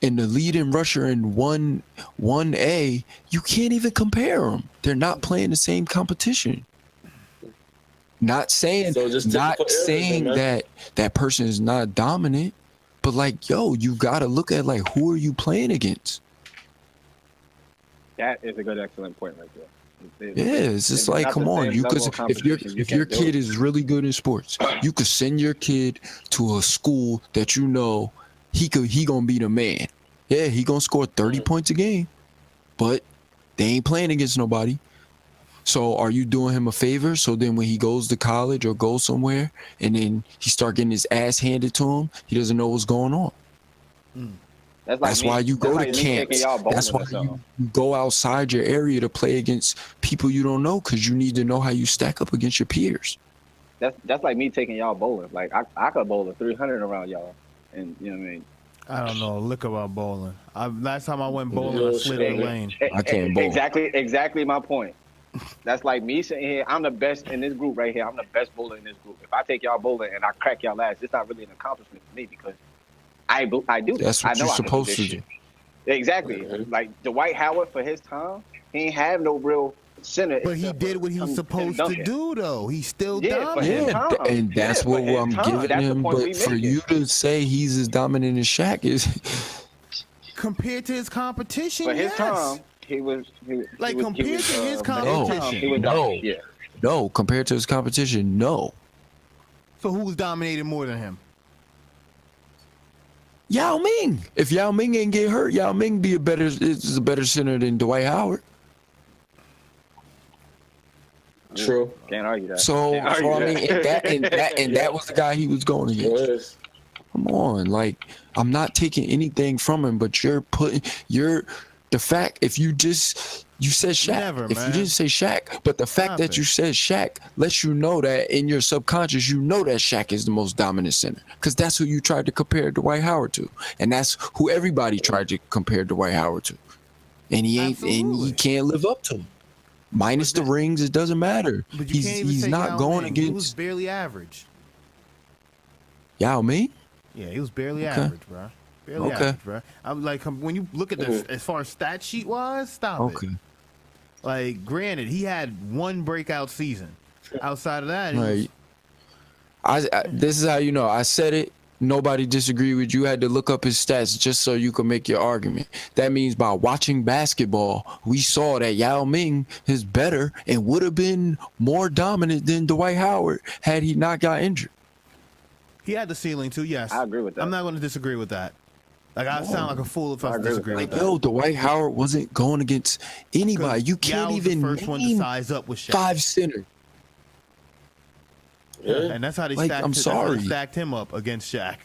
S1: and the leading rusher in 1A, you can't even compare them. They're not playing the same competition. Not saying that person is not dominant, But like, yo, you gotta look at like who are you playing against?
S2: That is a good, excellent point right there.
S1: It's just like, come on, you could if your kid is really good in sports, you could send your kid to a school that you know he gonna be the man. Yeah, he gonna score 30 points a game, but they ain't playing against nobody. So are you doing him a favor? So then when he goes to college or goes somewhere and then he start getting his ass handed to him, he doesn't know what's going on. That's why you go to camps. That's why you go outside your area to play against people you don't know, because you need to know how you stack up against your peers.
S2: That's like me taking y'all bowling. Like I could bowl a 300 around y'all, and you know what I mean.
S3: I don't know. Look about bowling. Last time I went bowling, I slid in the lane.
S1: I can't bowl.
S2: Exactly my point. That's like me sitting here. I'm the best in this group right here. I'm the best bowler in this group. If I take y'all bowling and I crack y'all ass, it's not really an accomplishment for me because I do.
S1: That's what you're supposed to do.
S2: Exactly. Like Dwight Howard for his time, he ain't have no real center.
S3: But he did what he was supposed to do, though. He still dominant.
S1: Yeah, and that's what I'm giving him. But for you to say he's as dominant as Shaq is,
S3: compared to his competition,
S2: for his time, he was
S3: compared to his competition.
S1: No, compared to his competition, no.
S3: So who was dominating more than him?
S1: Yao Ming. If Yao Ming ain't get hurt, Yao Ming is a better center than Dwight Howard.
S4: True.
S2: Can't argue that.
S1: So I mean, and that was the guy he was going against. Come on, like, I'm not taking anything from him, but the fact, if you said Shaq, if you didn't say Shaq, but the fact that you said Shaq lets you know that in your subconscious, you know that Shaq is the most dominant center, because that's who you tried to compare Dwight Howard to, and that's who everybody tried to compare Dwight Howard to, and he ain't, and he can't live up to him. Minus the rings, it doesn't matter. He's not going against.
S3: He was barely average.
S1: Yao Ming?
S3: Yeah, he was barely average, bro. Barely average, bro. I'm like, when you look at this, as far as stat sheet wise, stop it. Like, granted, he had one breakout season. Outside of that,
S1: this is how you know. I said it. Nobody disagreed with you. You had to look up his stats just so you could make your argument. That means by watching basketball, we saw that Yao Ming is better and would have been more dominant than Dwight Howard had he not got injured.
S3: He had the ceiling too, yes.
S2: I agree with that.
S3: I'm not going to disagree with that. Like, I sound like a fool if I disagree with that.
S1: Yo, Dwight Howard wasn't going against anybody. You can't even
S3: name one to size up with Shaq.
S1: 5 center.
S3: Yeah, and that's how they stacked him up against Shaq.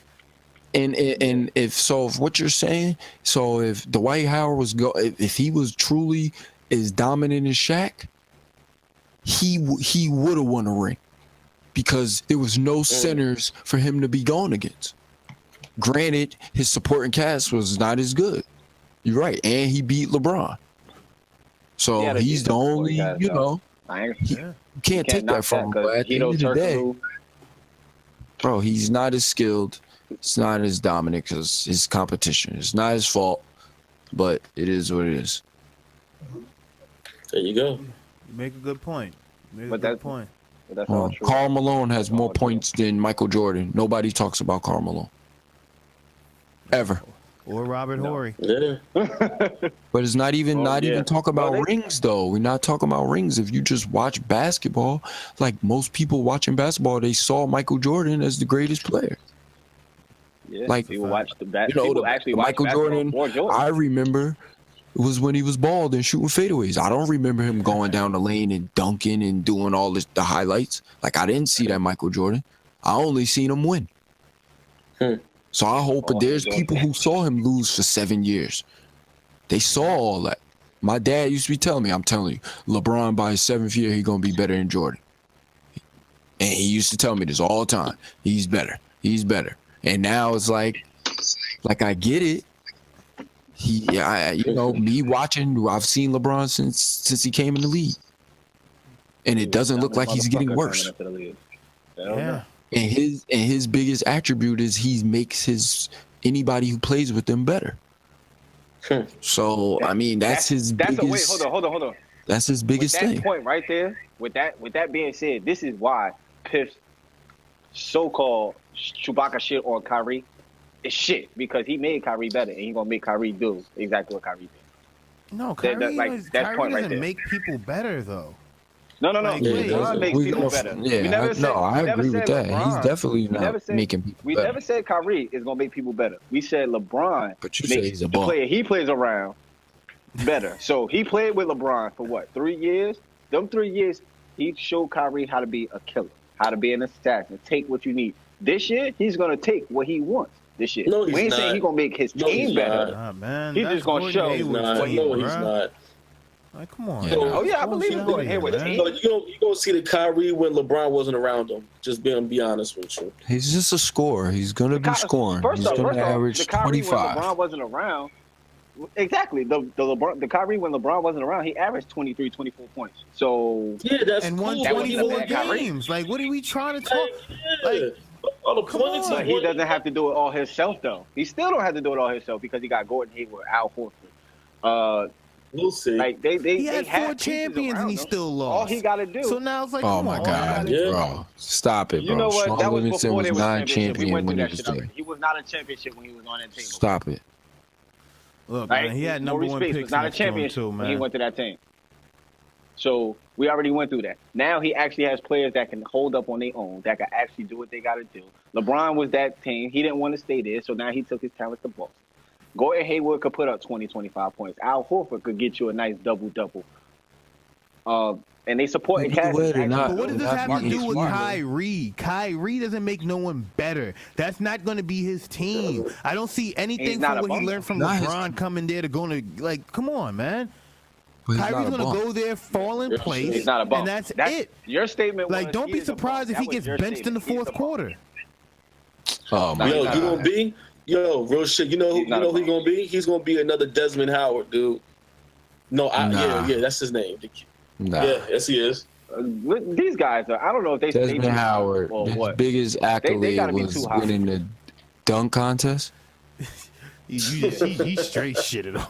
S1: And if what you're saying, so if Dwight Howard if he was truly as dominant as Shaq, he would have won a ring, because there was no centers for him to be going against. Granted, his supporting cast was not as good. You're right, and he beat LeBron. So he's the only, you can't take that from him. But at the end of the day, bro, he's not as skilled. It's not as dominant because his competition. It's not his fault, but it is what it is.
S4: There you go.
S3: You make a good point. Point.
S2: That's all true.
S1: Karl Malone has more points than Michael Jordan. Nobody talks about Karl Malone. Ever.
S3: Or Robert Horry.
S4: Yeah.
S1: But it's not even talk about rings, though. We're not talking about rings. If you just watch basketball, like most people watching basketball, they saw Michael Jordan as the greatest player.
S2: Yeah,
S1: like
S2: people watch the
S1: Michael Jordan. I remember it was when he was bald and shooting fadeaways. I don't remember him going down the lane and dunking and doing all the highlights. Like, I didn't see that Michael Jordan. I only seen him win. So I hope there's people who saw him lose for 7 years. They saw all that. My dad used to be telling me, I'm telling you, LeBron by his 7th year, he's going to be better than Jordan. And he used to tell me this all the time. He's better. He's better. And now it's like I get it. Me watching, I've seen LeBron since he came in the league. And it doesn't look like he's getting worse.
S3: Yeah.
S1: And his biggest attribute is he makes anybody who plays with them better. So I mean, that's his biggest.
S2: Hold on.
S1: That's his biggest thing.
S2: That point right there. With that being said, this is why Piff's so-called Chewbacca shit on Kyrie is shit because he made Kyrie better, and he's gonna make Kyrie do exactly what Kyrie did.
S3: No, Kyrie,
S2: Kyrie
S3: doesn't make people better though.
S2: No.
S3: Like,
S2: LeBron makes people better.
S1: Yeah, I agree with that. He's definitely not making people better.
S2: We never said Kyrie is gonna make people better. We said LeBron makes the player he plays around better. So he played with LeBron for what, 3 years? Them 3 years, he showed Kyrie how to be a killer, how to be an assassin, take what you need. This year, he's gonna take what he wants. This year,
S4: no,
S2: we ain't saying he's gonna make his team better.
S3: Nah, man,
S2: he's just gonna show what he wants.
S4: He's not.
S3: Like, come on.
S1: Yeah.
S2: Oh yeah, I believe he's going Hayward.
S4: You gonna see the Kyrie when LeBron wasn't around him. Just be honest with you.
S1: He's just a scorer. He's gonna be scoring. He's gonna average
S2: the Kyrie
S1: 25.
S2: When LeBron wasn't around. Exactly. The Kyrie when LeBron wasn't around, he averaged 23, 24 points. So
S4: yeah, that's
S3: and
S4: cool.
S3: won 24 games. Like, what are we trying to talk? Like,
S4: all the points.
S2: But he doesn't have to do it all himself, though. He still don't have to do it all himself because he got Gordon Hayward, Al Horford.
S4: We'll see.
S2: Like
S3: he had 4 champions and he still lost.
S2: All he got to do.
S3: So now it's like,
S1: oh my God, bro, stop it, bro.
S2: You know what? That was
S1: Livingston
S2: before
S1: was
S2: they was
S1: not
S2: championship. We went
S1: when
S2: through
S1: he
S2: that
S1: was
S2: shit
S1: there.
S2: already. He was not a championship when he was on that team.
S1: Stop it.
S3: Look,
S2: right?
S3: man, he had number one picks.
S2: Was not a championship
S3: too, man.
S2: when he went to that team. So we already went through that. Now he actually has players that can hold up on their own, that can actually do what they got to do. LeBron was that team. He didn't want to stay there, so now he took his talents to Boston. Gordon Hayward could put up 20, 25 points. Al Horford could get you a nice double-double. And they support
S3: But what does this have to do with Kyrie? Kyrie doesn't make no one better. That's not going to be his team. I don't see anything from what he learned from LeBron coming there to go to, like, come on, man. Kyrie's going to go there, fall in place,
S2: he's not a bum.
S3: and that's it.
S2: Your statement was,
S3: like, don't be surprised if he gets benched in the fourth quarter.
S1: Oh, my God.
S4: You going to be? Yo, real shit. You know who he's going to be? He's going to be another Desmond Howard, dude. No, yeah, that's his name.
S1: Nah.
S4: Yeah, yes, he is.
S2: These guys are, I don't know if they
S1: Desmond Howard, his biggest accolade was winning the dunk contest.
S3: He straight shitted on.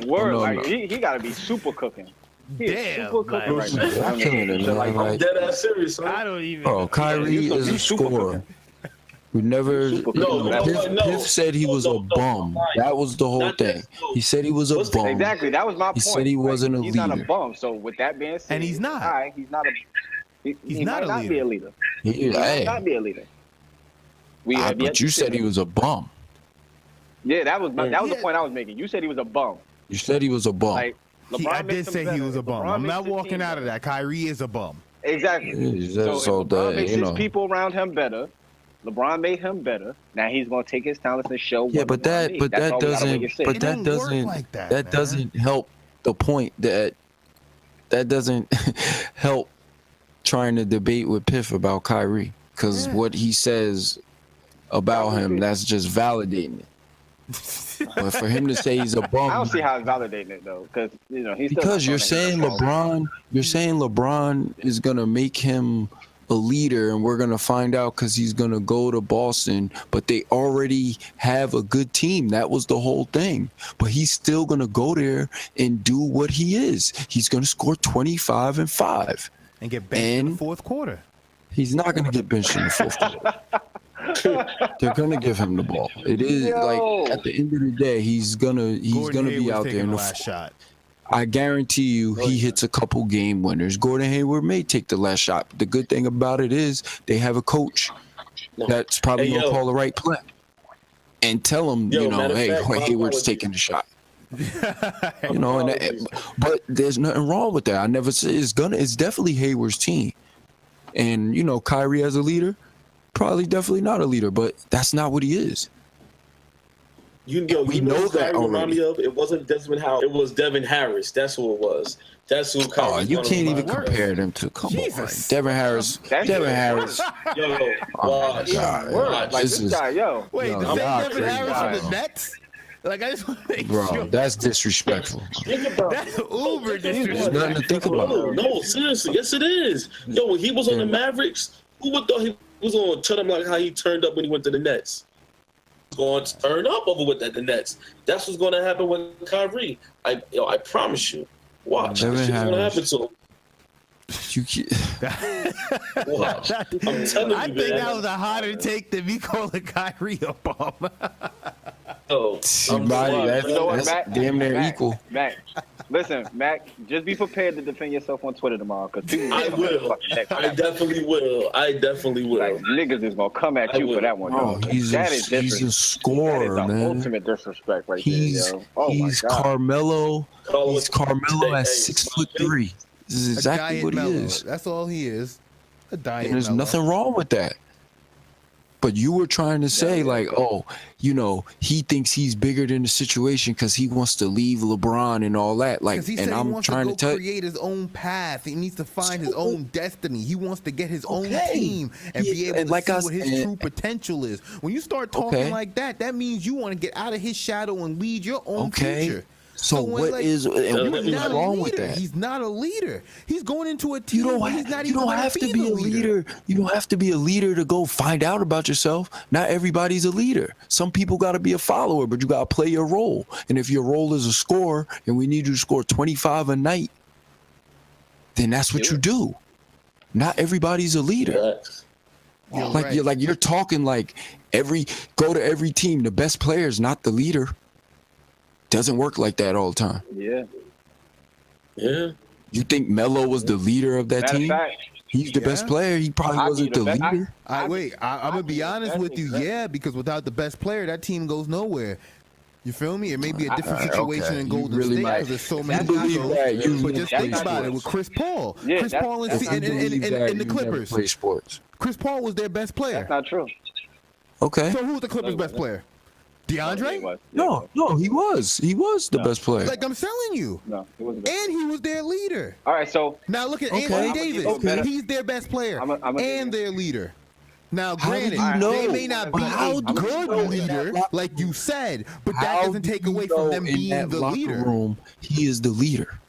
S2: Word, like he got to be super cooking.
S3: Damn,
S2: super cooking right now.
S4: I'm dead ass serious. Son.
S3: I don't even.
S1: Bro, Kyrie is a scorer. We never. Piff said he was a bum. That was the whole thing. He said he was a bum.
S2: Exactly, that was my point.
S1: He said he wasn't a leader.
S2: He's not a bum. So with that being said,
S3: and he's not.
S2: He's not a. He might not be a leader.
S1: He
S2: might not be a leader.
S1: But you said he was a bum.
S2: Yeah, that was the point I was making. You said he was a bum.
S1: You said he was a bum.
S2: Like,
S3: I did say he was a bum. I'm not walking out of that. Kyrie is a bum.
S2: Exactly. So LeBron makes his people around him better. LeBron made him better. Now he's going to take his talents and show.
S1: Yeah, but that doesn't help the point that doesn't help trying to debate with Piff about Kyrie, because what he says about him, that's just validating it. But for him to say he's a bum,
S2: I don't see how it's validating it though, because he's
S1: because you're saying LeBron is gonna make him a leader, and we're gonna find out because he's gonna go to Boston, but they already have a good team. That was the whole thing. But he's still gonna go there and do what he is. He's gonna score 25 and 5
S3: and get benched in the fourth quarter.
S1: He's not gonna get benched in the fourth quarter. They're gonna give him the ball. It is like at the end of the day, he's gonna be out there in the
S3: last shot.
S1: I guarantee you, he hits a couple game winners. Gordon Hayward may take the last shot. But the good thing about it is they have a coach that's probably gonna call the right play and tell him, hey, Hayward's taking the shot. But there's nothing wrong with that. I never say it's definitely Hayward's team, and Kyrie as a leader. Probably definitely not a leader, but that's not what he is.
S4: We know that already. It wasn't Desmond Howard. It was Devin Harris. That's who it was. That's who.
S1: You can't even compare them to. Come on, Devin Harris.
S4: Yo,
S1: oh my God.
S2: Like this guy, yo.
S3: Wait, the same Devin Harris from the Nets? Like, I just want to make sure.
S1: That's disrespectful.
S3: That's uber disrespectful.
S1: There's nothing to think about.
S4: No, seriously. Yes, it is. Yo, when he was on the Mavericks, who would thought he was going to turn him like how he turned up when he went to the Nets? He's going to turn up over with the Nets. That's what's going to happen with Kyrie. I promise you. Watch. This shit's going to happen to him.
S1: You can't.
S4: I'm telling you,
S3: I think that was a hotter take than me calling Kyrie a bum.
S4: Oh,
S1: That's damn near equal.
S2: Mac, listen, Mac, just be prepared to defend yourself on Twitter tomorrow. Cause
S4: I will. I definitely will.
S2: Like, niggas is gonna come at you for that one.
S1: Oh, he's a scorer,
S2: that is
S1: man.
S2: Ultimate disrespect right
S1: he's,
S2: there, yo. Oh
S1: he's
S2: my God.
S1: Carmelo. He's Carmelo at 6'3". This is exactly what he is.
S3: That's all he is. A diet.
S1: And there's
S3: mellow.
S1: nothing wrong with that. But you were trying to say, like, oh, you know, he thinks he's bigger than the situation because he wants to leave LeBron and all that. Like, and I'm trying to tell you,
S3: create his own path. He needs to find his own destiny. He wants to get his own team and be able to see what his true potential is. When you start talking like that, that means you want to get out of his shadow and lead your own future.
S1: So what is wrong with that?
S3: He's not a leader. He's going into a team. He's not even
S1: have to be a leader. You don't have to be a leader to go find out about yourself. Not everybody's a leader. Some people got to be a follower, but you got to play your role. And if your role is a scorer, and we need you to score 25 a night, then that's what you do. Not everybody's a leader. You're talking like go to every team. The best player is not the leader. Doesn't work like that all the time.
S2: Yeah.
S1: You think Melo was the leader of that team? He's the best player. He probably wasn't the leader.
S3: I'm gonna be honest with you. Yeah, because without the best player, that team goes nowhere. You feel me? It may be a different situation in Golden State because there's so many guys. But just think about it with Chris Paul. Chris Paul in the Clippers.
S1: Play sports.
S3: Chris Paul was their best player.
S2: That's not true.
S1: Okay.
S3: So who was the Clippers' best player? DeAndre?
S1: No, he was the best player.
S3: Like I'm telling you.
S2: No, he wasn't.
S3: And he was their leader.
S2: All right, so
S3: now look at Anthony Davis. He's their best player and their leader. Now, granted, they may not be a good leader, like you said, but that doesn't take away from them being the leader.
S1: Room, he is the leader.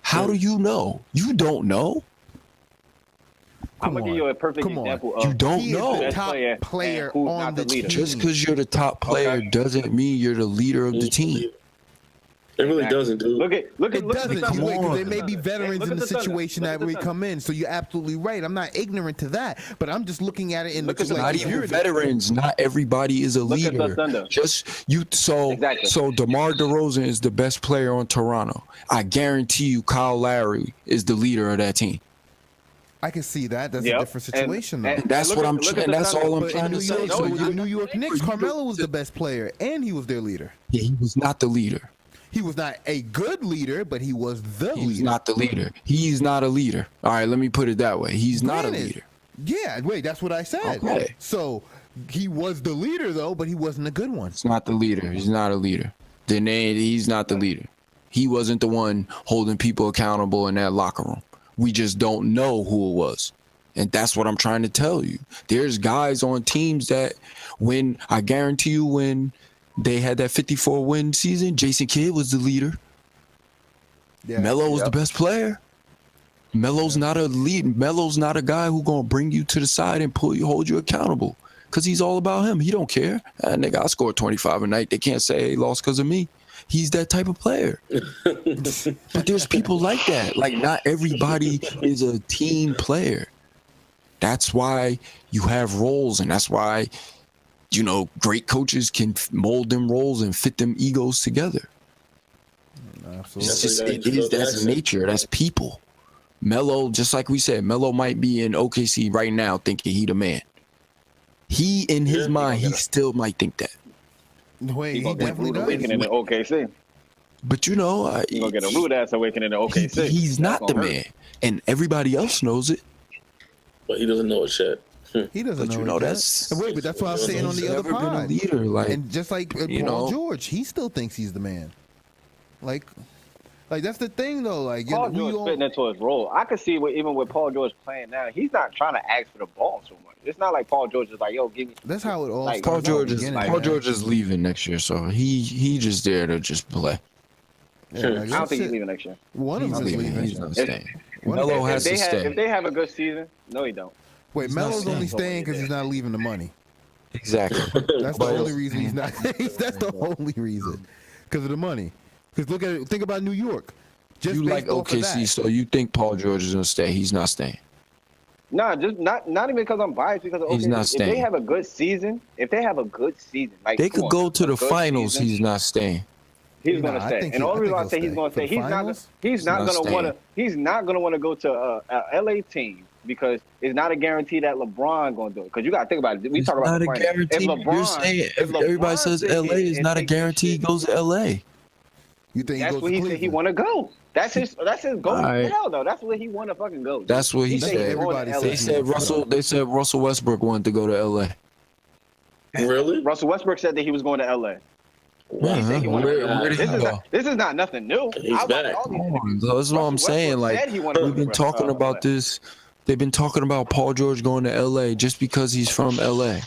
S1: How do you know? You don't know.
S2: I'm gonna give you a perfect example of
S1: you don't know
S3: the top player on the team.
S1: Just because you're the top player doesn't mean you're the leader of the team.
S4: It really doesn't, dude.
S2: Look at
S3: because there may be veterans in the situation that we come in. So you're absolutely right. I'm not ignorant to that, but I'm just looking at it in the
S1: not even veterans. Not everybody is a leader. So DeMar DeRozan is the best player on Toronto. I guarantee you, Kyle Lowry is the leader of that team.
S3: I can see that. That's a different situation, though.
S1: And that's what I'm trying. That's all I'm trying to say.
S3: So the New York Knicks, Carmelo was the best player, and he was their leader.
S1: Yeah, he was not the leader.
S3: He was not a good leader, but he was the leader.
S1: He's not the leader. He's not a leader. All right, let me put it that way. He's not a leader.
S3: Yeah, wait, that's what I said.
S1: Okay.
S3: So he was the leader, though, but he wasn't a good one.
S1: He's not the leader. He's not a leader. He's not the leader. He wasn't the one holding people accountable in that locker room. We just don't know who it was. And that's what I'm trying to tell you. There's guys on teams that I guarantee you when they had that 54-win season, Jason Kidd was the leader. Yeah, Melo was the best player. Melo's not a lead. Melo's not a guy who's going to bring you to the side and hold you accountable because he's all about him. He don't care. Nigga, I scored 25 a night. They can't say he lost because of me. He's that type of player. But there's people like that. Like, not everybody is a team player. That's why you have roles, and that's why, great coaches can mold them roles and fit them egos together. Absolutely. That's nature. That's people. Melo, just like we said, Melo might be in OKC right now thinking he the man. He, in his mind, he still might think that.
S3: Wait, he definitely does.
S2: Awakening in OKC.
S1: But
S2: you're gonna get a rude ass awakening in OKC.
S1: He's not the man, and everybody else knows it.
S4: But he doesn't know it yet.
S3: He doesn't know
S1: that's.
S3: Wait, but that's what I was saying on the other pod.
S1: Leader,
S3: and just like Paul George, he still thinks he's the man. Like that's the thing though. Like
S2: Paul George fitting into his role. I could see even with Paul George playing now, he's not trying to ask for the ball so much. It's not like Paul George is like, yo, give me.
S3: That's how it all starts.
S1: Paul George is leaving next year, so he just there to just play.
S2: Yeah, I don't think he's leaving next year.
S3: One of them is leaving.
S1: He's not staying. Melo has to stay.
S2: If they have a good season, no, he don't.
S3: Wait, Melo's only staying because he's not leaving the money.
S1: Exactly.
S3: That's the only reason he's not. That's the only reason, because of the money. Because think about New York.
S1: You like OKC, so you think Paul George is gonna stay? He's not staying.
S2: Nah, just not even because I'm biased. Because
S1: he's not staying.
S2: If they have a good season, like
S1: they could go to the finals, he's not staying.
S2: He's gonna stay. And the only reason I say he's gonna stay, he's not gonna want to go to a LA team because it's not a guarantee that LeBron gonna do it. Because you gotta think about it. We talk about the finals. If LeBron,
S1: you're saying everybody says LA is not a guarantee he goes to LA.
S3: You think
S2: that's where he said he want to go? That's his goal. Right. Hell no, that's where he want to fucking go.
S1: That's what he said. They said Russell Westbrook wanted to go to LA.
S4: Really?
S2: Russell Westbrook said that he was going to LA. This is not nothing new.
S4: He's back.
S1: That's what I'm saying. Like we've been talking about this. They've been talking about Paul George going to LA just because he's from LA.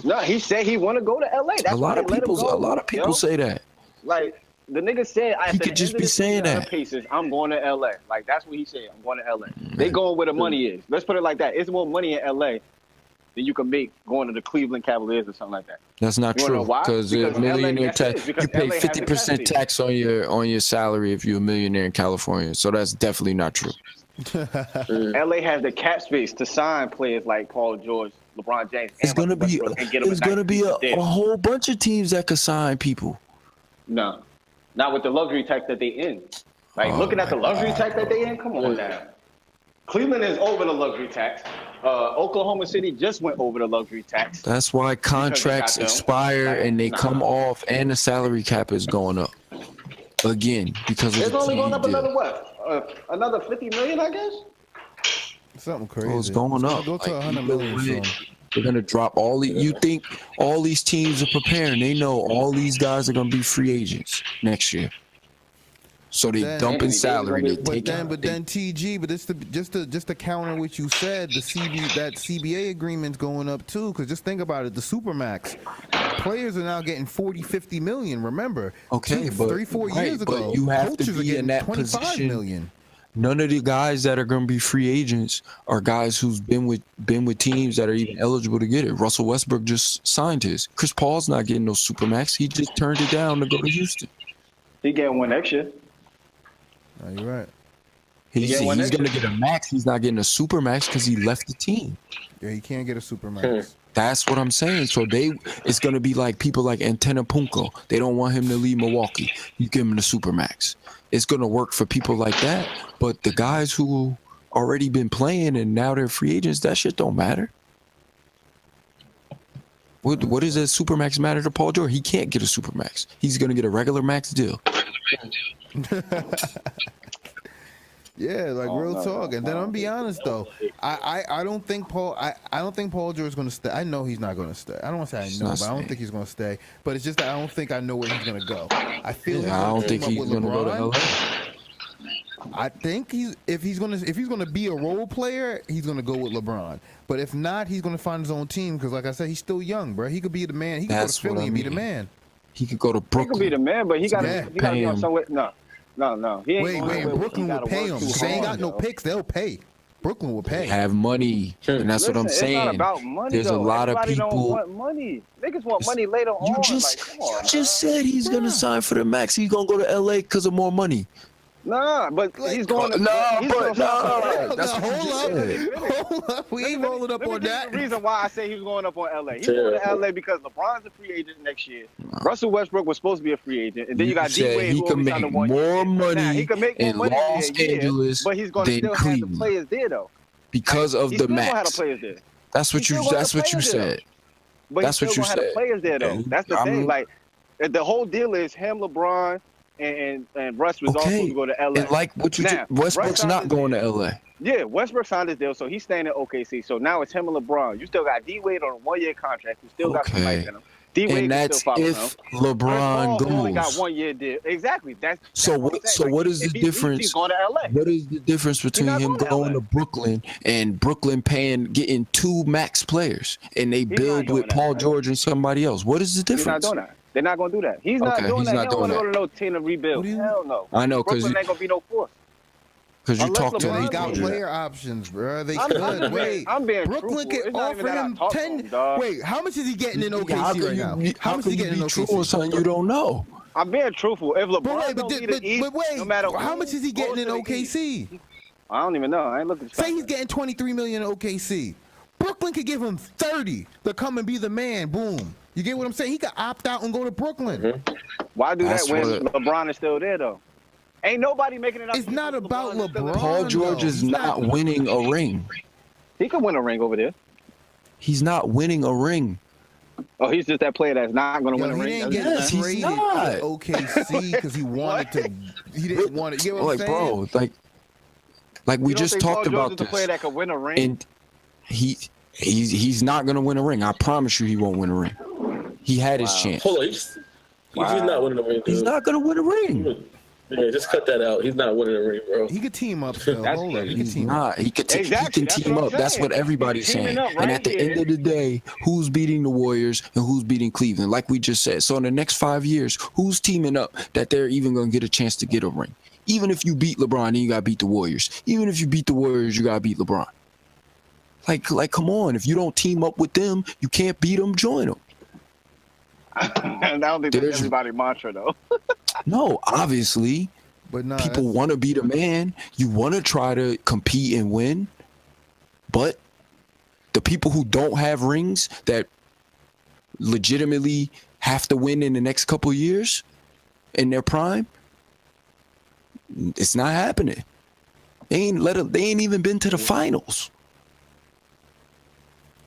S2: No, he said he want to go to LA. That's
S1: a lot of people say that.
S2: Like the nigga said,
S1: he could just be saying that.
S2: Pieces, I'm going to LA. Like that's what he said. I'm going to LA. They going where the money is. Let's put it like that. It's more money in LA than you can make going to the Cleveland Cavaliers or something like that.
S1: That's not true because millionaire tax. You pay 50% tax on your salary if you're a millionaire in California. So that's definitely not true.
S2: LA has the cap space to sign players like Paul George, LeBron James.
S1: It's gonna be a whole bunch of teams that could sign people.
S2: No, not with the luxury tax that they in. Like looking at the luxury tax that they in. Come on now. Cleveland is over the luxury tax. Oklahoma City just went over the luxury tax.
S1: That's why contracts expire and they come off, and the salary cap is going up again because
S2: it's only going up another what? Another 50 million, I guess.
S3: Something crazy.
S1: Oh, it's going up.
S3: Go to 100 million.
S1: They're gonna drop all the. You think all these teams are preparing? They know all these guys are gonna be free agents next year. So they dumping salary.
S3: But then TG. But it's just to counter what you said. The CBA agreement's going up too. Because just think about it. The Supermax players are now getting 40, 50 million. Remember?
S1: Okay, but
S3: 3-4 years ago,
S1: you have to be in that position.
S3: Million.
S1: None of the guys that are going to be free agents are guys who's been with teams that are even eligible to get it. Russell Westbrook just signed his. Chris Paul's not getting no Supermax. He just turned it down to go to Houston.
S2: He getting one next year.
S3: Oh, you're right.
S1: He's going to get a max. He's not getting a Supermax because he left the team.
S3: Yeah, he can't get a Supermax.
S1: That's what I'm saying. So it's going to be like people like Antetokounmpo. They don't want him to leave Milwaukee. You give him the Supermax. It's going to work for people like that. But the guys who already been playing and now they're free agents, that shit don't matter. What does a Supermax matter to Paul George? He can't get a Supermax. He's going to get a regular max deal.
S3: Yeah, like real talk. And then I'm be honest though, I don't think Paul George is gonna stay. I know he's not gonna stay. I don't want to say I know, but I don't think he's gonna stay. But it's just that I don't think I know where he's gonna go. I feel I don't think he's gonna go to LA. I think if he's gonna be a role player, he's gonna go with LeBron. But if not, he's gonna find his own team because, like I said, he's still young, bro. He could be the man. He could go to Philly and be the man.
S1: He could go to Brooklyn.
S2: He could be the man, but he got to be on somewhere. No. He ain't
S3: wait. Brooklyn will pay him. They ain't got no picks. They'll pay. Brooklyn will pay.
S1: Have money, and that's what I'm saying.
S2: It's not about money. There's a lot of people. Don't want money. Niggas want money later on.
S1: You just said he's gonna sign for the max. He's gonna go to LA because of more money.
S2: Nah, but he's going to.
S1: That's
S3: what you said. Hold up. We ain't rolling up on that.
S2: The reason why I say he's going up on LA. He's going to LA because LeBron's a free agent next year. Russell Westbrook was supposed to be a free agent, and then you got D-Wade.
S1: He can make more money in Los Angeles,
S2: but he's going to still have the players there though.
S1: Because of the max. That's what you said.
S2: That's what you said. The players there though. That's the thing. Like the whole deal is him, LeBron. And Russ was also to go to LA.
S1: And like what you Westbrook's not going to LA.
S2: Yeah, Westbrook signed his deal, so he's staying at OKC. So now it's him and LeBron. You still got D-Wade on a 1-year contract. You still got some life in him. D-Wade
S1: and that's
S2: still
S1: if LeBron goes.
S2: Only got 1-year deal. Exactly.
S1: So what is the difference?
S2: He's going to LA.
S1: What is the difference between him going to Brooklyn and Brooklyn getting 2 max players and they build with Paul George and somebody else? What is the difference?
S2: He's not doing that. They're not going to do that. He's not doing that. He don't want to go to no team to rebuild. Hell no.
S1: I know, because
S2: Brooklyn ain't going to be no force.
S1: Because you talk to
S3: they got player options, bro. They could. Wait,
S2: I'm being
S3: Brooklyn can offer him 10. Wait, how much is he getting in OKC right now?
S1: How much is he getting in OKC? True or something you don't know?
S2: I'm being truthful. If LeBron don't lead the East,
S3: but wait,
S2: no matter
S3: how much is he getting in OKC?
S2: I don't even know. I ain't looking.
S3: Say he's getting $23 million in OKC. Brooklyn could give him 30 to come and be the man. Boom. You get what I'm saying? He could opt out and go to Brooklyn.
S2: Mm-hmm. Why do that when LeBron is still there, though? Ain't nobody making it up.
S3: It's not about LeBron.
S1: Paul George is not winning a ring.
S2: He could win a ring over there.
S1: He's not winning a ring.
S2: Oh, he's just that player that's not going to win a ring.
S3: He didn't get traded to OKC because he wanted to. He didn't want it. You get what I'm saying?
S1: Bro, like we just talked about this.
S2: Paul George is a player that could win a ring.
S1: And he's not going to win a ring. I promise you, he won't win a ring. He had his chance.
S4: Hold on, he's not winning a ring. Dude.
S1: He's not going to win a ring.
S4: Yeah, just cut that out. He's not winning a ring, bro.
S3: He could team up still. He could team up.
S1: He can team up. That's what everybody's saying. And at the end of the day, who's beating the Warriors and who's beating Cleveland? Like we just said. So in the next 5 years, who's teaming up that they're even going to get a chance to get a ring? Even if you beat LeBron, then you got to beat the Warriors. Even if you beat the Warriors, you got to beat LeBron. Like, come on. If you don't team up with them, you can't beat them. Join them.
S2: I don't think that's everybody's mantra, though.
S1: No, obviously.
S3: But no,
S1: people want to be the man. You want to try to compete and win. But the people who don't have rings that legitimately have to win in the next couple of years in their prime, it's not happening. They ain't even been to the finals.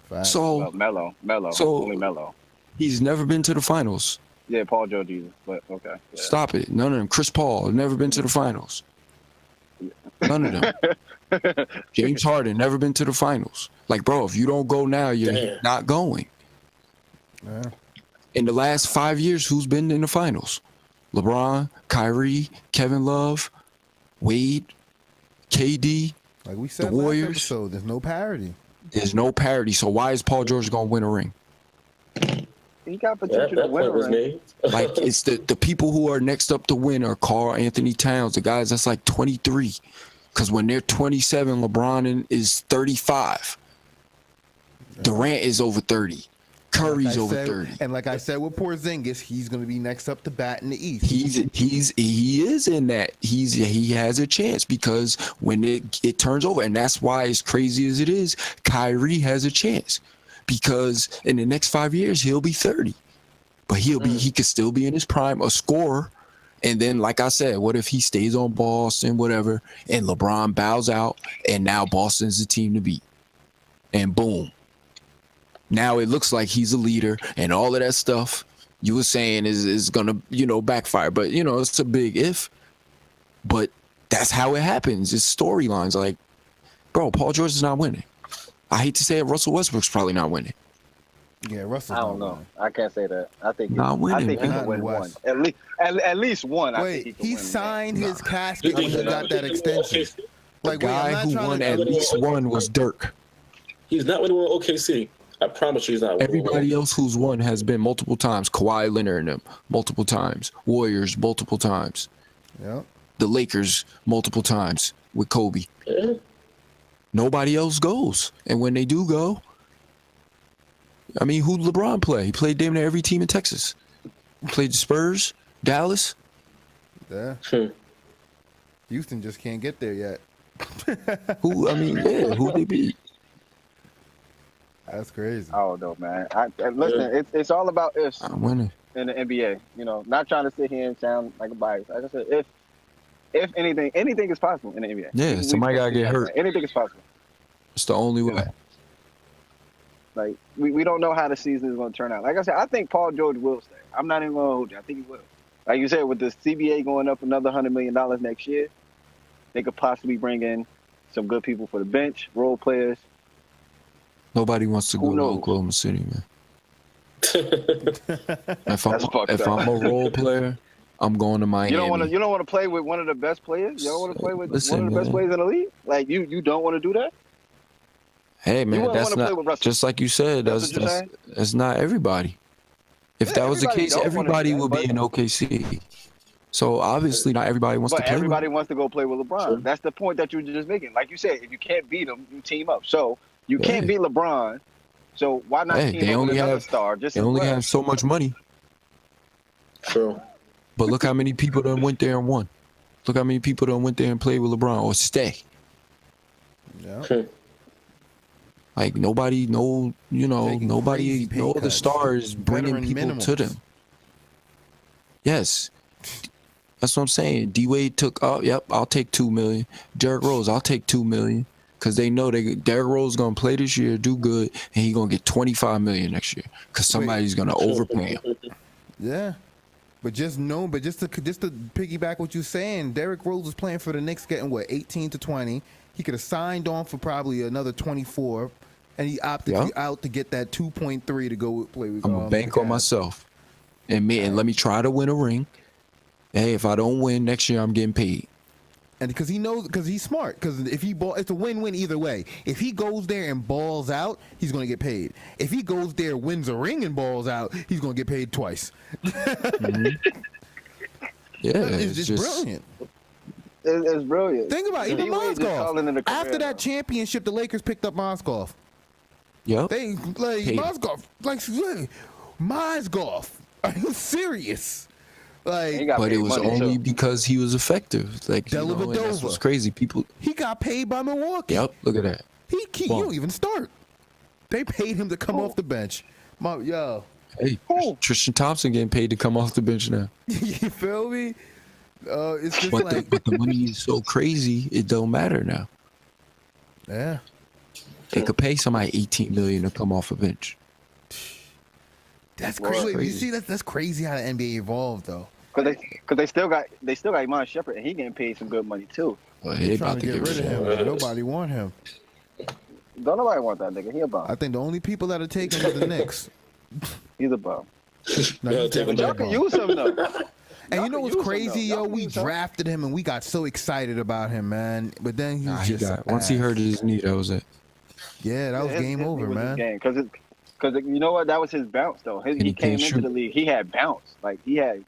S3: Facts.
S2: So Melo. Only Melo.
S1: He's never been to the finals.
S2: Yeah, Paul George either, but okay. Yeah.
S1: Stop it. None of them. Chris Paul, never been to the finals. None of them. James Harden, never been to the finals. Like, bro, if you don't go now, you're not going.
S3: Yeah.
S1: In the last 5 years, who's been in the finals? LeBron, Kyrie, Kevin Love, Wade, KD,
S3: like we said
S1: the Warriors.
S3: So there's no parity.
S1: There's no parity. So why is Paul George going to win a ring?
S2: He got potential to win a ring.
S1: Like, it's the people who are next up to win are Karl Anthony Towns, the guys that's like 23. Because when they're 27, LeBron is 35. Durant is over 30. Curry's over 30.
S3: And like I said with Porzingis, he's going to be next up to bat in the East.
S1: He is in that. He has a chance because when it turns over, and that's why, as crazy as it is, Kyrie has a chance. Because in the next 5 years, he'll be 30. But he could still be in his prime, a scorer. And then, like I said, what if he stays on Boston, whatever, and LeBron bows out, and now Boston's the team to beat? And boom. Now it looks like he's a leader, and all of that stuff you were saying is going to, backfire. But, it's a big if. But that's how it happens. It's storylines. Like, bro, Paul George is not winning. I hate to say it, Russell Westbrook's probably not winning.
S3: Yeah, Russell.
S2: I don't know. I can't say that. I think
S1: not winning.
S2: I think he can win one. At least one.
S3: Wait,
S2: I think he
S3: signed his casket when he got that extension.
S1: The guy who won at least one was Dirk.
S4: He's not winning with OKC. I promise you he's not winning.
S1: Everybody else who's won has been multiple times. Kawhi Leonard and them, multiple times. Warriors, multiple times.
S3: Yeah.
S1: The Lakers, multiple times with Kobe.
S4: Yeah.
S1: Nobody else goes. And when they do go, I mean, who'd LeBron play? He played damn near every team in Texas. He played the Spurs, Dallas.
S3: Yeah. Houston just can't get there yet.
S1: Who they beat?
S3: That's crazy.
S2: I don't know, man. Listen, it's all about ifs
S1: I'm winning.
S2: in the NBA. Not trying to sit here and sound like a bias. Like I said, if anything is possible in the NBA.
S1: Yeah, somebody got to get hurt.
S2: Anything is possible.
S1: It's the only way.
S2: Like, we don't know how the season is going to turn out. Like I said, I think Paul George will stay. I'm not even going to hold you. I think he will. Like you said, with the CBA going up another $100 million next year, they could possibly bring in some good people for the bench, role players.
S1: Nobody wants to go to Oklahoma City, man. If I'm a role player, I'm going to Miami.
S2: You don't want to play with one of the best players? You don't want to play with one of the best players in the league? Like, you don't want to do that?
S1: Hey, man, that's not, just like you said, that's not everybody. If that was the case, everybody would be in OKC. So obviously not everybody wants to play.
S2: But everybody wants to go play with LeBron. Sure. That's the point that you were just making. Like you said, if you can't beat him, you team up. So you can't beat LeBron. So why not team up with another star?
S1: They only have so much money.
S4: True.
S1: But look how many people done went there and won. Look how many people done went there and played with LeBron or stay.
S3: Yeah.
S1: Like nobody, no other stars bringing people to them. Yes. That's what I'm saying. D-Wade took, I'll take $2 million. Derrick Rose, I'll take $2 million. Because they know Derrick Rose is going to play this year, do good, and he's going to get $25 million next year. Because somebody's going to overpay him.
S3: Yeah. But just to piggyback what you're saying, Derrick Rose was playing for the Knicks getting, 18 to 20. He could have signed on for probably another 24, and he opted out to get that 2.3 to go play with.
S1: I'm going to bank on myself. And let me try to win a ring. Hey, if I don't win next year, I'm getting paid.
S3: And because he's smart. Because if it's a win-win either way. If he goes there and balls out, he's going to get paid. If he goes there, wins a ring and balls out, he's going to get paid twice.
S1: Mm-hmm. Yeah,
S3: it's just brilliant.
S2: It's brilliant.
S3: Think about it. Even Mozgov. After that championship, the Lakers picked up Mozgov.
S1: Yep.
S3: Mozgov. Are you serious?
S1: But it was only because he was effective. Like, that's what's crazy.
S3: He got paid by Milwaukee.
S1: Yep, look at that.
S3: He don't even start. They paid him to come off the bench.
S1: Hey, Tristan Thompson getting paid to come off the bench now.
S3: You feel me? It's just
S1: but the money is so crazy, it don't matter now.
S3: Yeah.
S1: They could pay somebody $18 million to come off a bench.
S3: That's crazy. You see, that's crazy how the NBA evolved, though.
S2: Because they still got Iman Shepherd, and he getting paid some good money too.
S1: Well, they about to get rid of
S3: him. Nobody want him.
S2: Don't nobody want that nigga. He a bum.
S3: I think the only people that are taking are the Knicks.
S2: He's a bum.
S3: Y'all
S2: can use him though.
S3: And you know what's crazy, yo? We drafted him and we got so excited about him, man. But then
S1: once he hurt his knee, that was it.
S3: Yeah, that was game over, man.
S2: Because you know what? That was his bounce, though. He came into the league. He had bounce. Like, he had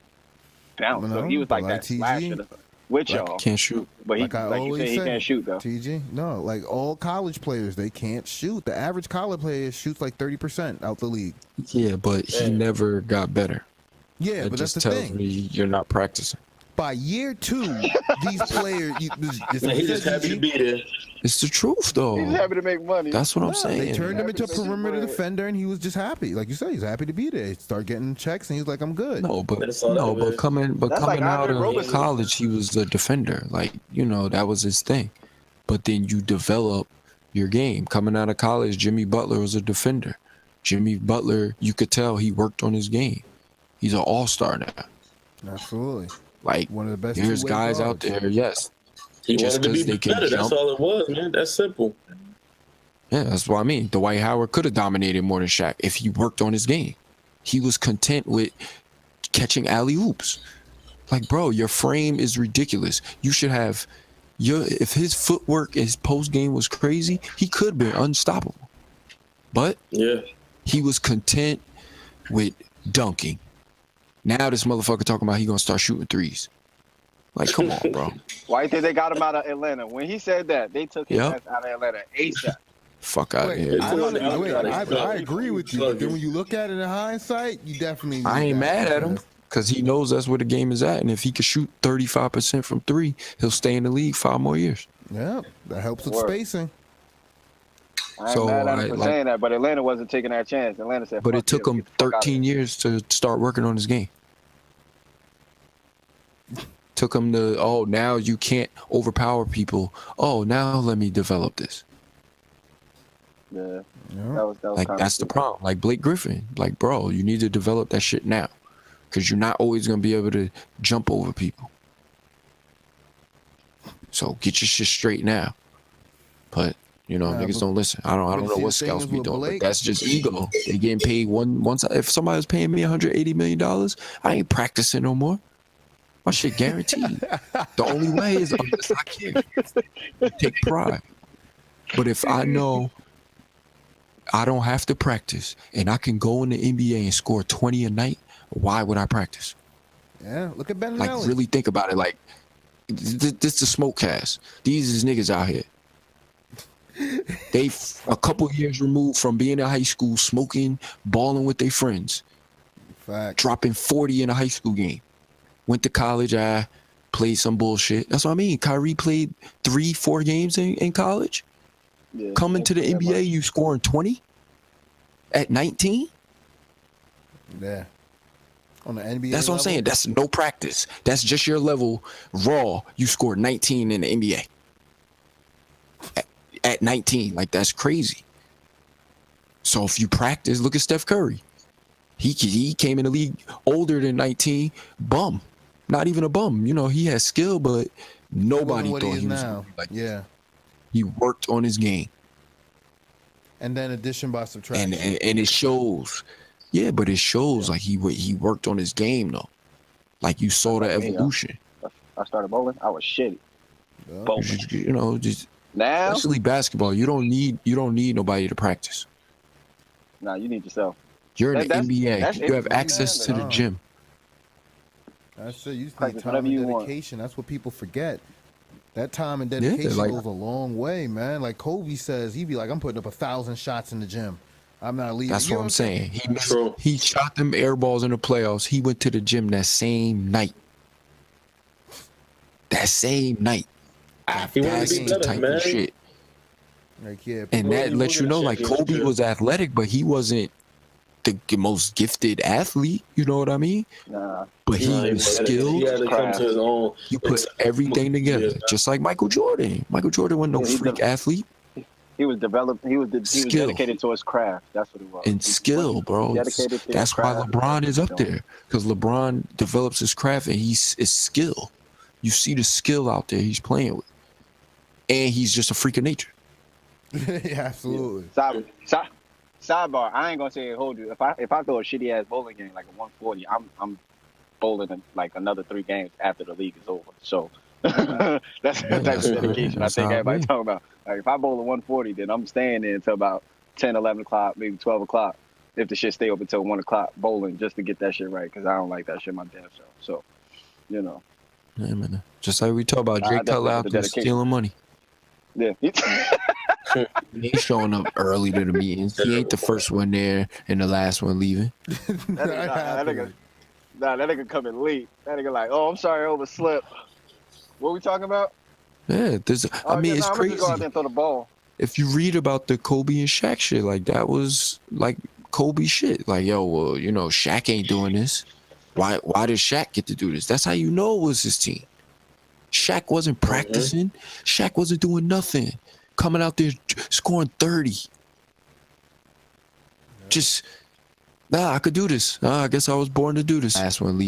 S2: bounce. So he was like that slasher with y'all.
S1: Can't shoot.
S2: But he can't shoot, though.
S3: TG? No, like all college players, they can't shoot. The average college player shoots like 30% out the league.
S1: Yeah, but he never got better.
S3: Yeah, but that's the thing.
S1: It just tells me you're not practicing.
S3: By year 2, these players...
S4: He just happy to be there.
S1: It's the truth, though.
S2: He's happy to make money.
S1: That's what I'm saying.
S3: They turned him into a perimeter defender, and he was just happy. Like you said, he's happy to be there. He started getting checks, and he's like, "I'm good."
S1: But coming out of college, he was a defender. Like, that was his thing. But then you develop your game. Coming out of college, Jimmy Butler was a defender. Jimmy Butler, you could tell he worked on his game. He's an all-star now.
S3: Absolutely.
S1: Like,
S3: one of the best.
S1: There's guys out there, yes.
S4: He wanted to be better. That's all it was, man. That's simple.
S1: Yeah, that's what I mean. Dwight Howard could have dominated more than Shaq if he worked on his game. He was content with catching alley-oops. Like, bro, your frame is ridiculous. You should have if his footwork, his post game was crazy, he could have been unstoppable. But he was content with dunking. Now this motherfucker talking about he gonna start shooting threes. Like, come on, bro.
S2: Why do you think they got him out of Atlanta? When he said that, they took him out of Atlanta ASAP.
S1: Fuck out of here.
S3: I agree with you. But then when you look at it in hindsight, you definitely...
S1: I ain't mad at him because he knows that's where the game is at. And if he could shoot 35% from 3, he'll stay in the league 5 more years.
S3: Yeah, that helps with spacing.
S2: I ain't mad at him for saying that, but Atlanta wasn't taking that chance. Atlanta said,
S1: but it took him 13 years to start working on his game. Took him to, now you can't overpower people. Now let me develop this.
S2: Yeah. That was
S1: like, that's the problem. Like Blake Griffin. Like, bro, you need to develop that shit now. Because you're not always going to be able to jump over people. So get your shit straight now. But, niggas don't listen. I don't know what scouts be doing, but that's just ego. They getting paid once. If somebody was paying me $180 million, I ain't practicing no more. My shit guaranteed. The only way is unless I care. Take pride. But if I know I don't have to practice and I can go in the NBA and score 20 a night, why would I practice?
S3: Yeah, look at Ben.
S1: Like, really think about it. Like, this the smoke cast. These is niggas out here. They a couple years removed from being in high school, smoking, balling with their friends.
S3: Fact.
S1: Dropping 40 in a high school game. Went to college, I played some bullshit. That's what I mean. Kyrie played 3-4 games in college.
S2: Yeah,
S1: Coming to the NBA, you scoring 20 at 19?
S3: Yeah. On the NBA
S1: That's what I'm saying. That's no practice. That's just your level raw. You scored 19 in the NBA. At 19. Like, that's crazy. So if you practice, look at Steph Curry. He came in the league older than 19, bum. Not even a bum. You know, he has skill, but nobody thought he was
S3: now.
S1: Like
S3: yeah.
S1: He worked on his game.
S3: And then addition by subtraction.
S1: And it shows. Yeah, but it shows like he worked on his game though. Like you saw the evolution.
S2: I started bowling. I was shitty.
S3: Yeah.
S2: Bowling.
S1: You know, just
S2: now,
S1: especially basketball. You don't need nobody to practice.
S2: Nah, you need yourself.
S1: You're in the NBA. You have access to the gym.
S3: That's it. You just need time and dedication. That's what people forget. That time and dedication goes a long way, man. Like Kobe says, he'd be like, I'm putting up 1,000 shots in the gym. I'm not leaving.
S1: That's what I'm saying. He shot them air balls in the playoffs. He went to the gym that same night. That same night.
S4: He
S1: That's the type of shit.
S3: Like, yeah,
S1: and that lets you know, like, Kobe was athletic, but he wasn't the most gifted athlete. You know what I mean?
S2: Nah.
S1: But he was skilled.
S4: He had to come to his own.
S1: He put everything together, just like Michael Jordan. Michael Jordan wasn't no freak athlete.
S2: He was developed. He was dedicated to his craft. That's what it was.
S1: And skill, bro. That's why LeBron is up there, because LeBron develops his craft and is skill. You see the skill out there he's playing with, and he's just a freak of nature.
S3: Yeah, absolutely.
S2: Sidebar. I ain't gonna say it hold you. If I throw a shitty ass bowling game like a 140, I'm bowling in like another 3 games after the league is over. So that's the type of dedication I think everybody's talking about. Like if I bowl a 140, then I'm staying there until about 10, 11 o'clock, maybe 12 o'clock. If the shit stay open until 1 o'clock bowling, just to get that shit right, because I don't like that shit my damn self. So, you know.
S1: Yeah, man. Just like we talk about Drake Cutler out there stealing money.
S2: Yeah.
S1: He ain't showing up early to the meetings. He ain't the first one there and the last one leaving.
S2: that nigga coming late. That nigga like, oh, I'm sorry, I overslept. What we talking about?
S1: Yeah, it's crazy.
S2: Go out there and throw the ball.
S1: If you read about the Kobe and Shaq shit, like that was like Kobe shit. Like, yo, well, you know, Shaq ain't doing this. Why did Shaq get to do this? That's how you know it was his team. Shaq wasn't practicing. Shaq wasn't doing nothing. Coming out there scoring 30. Just, I could do this. I guess I was born to do this. Last one,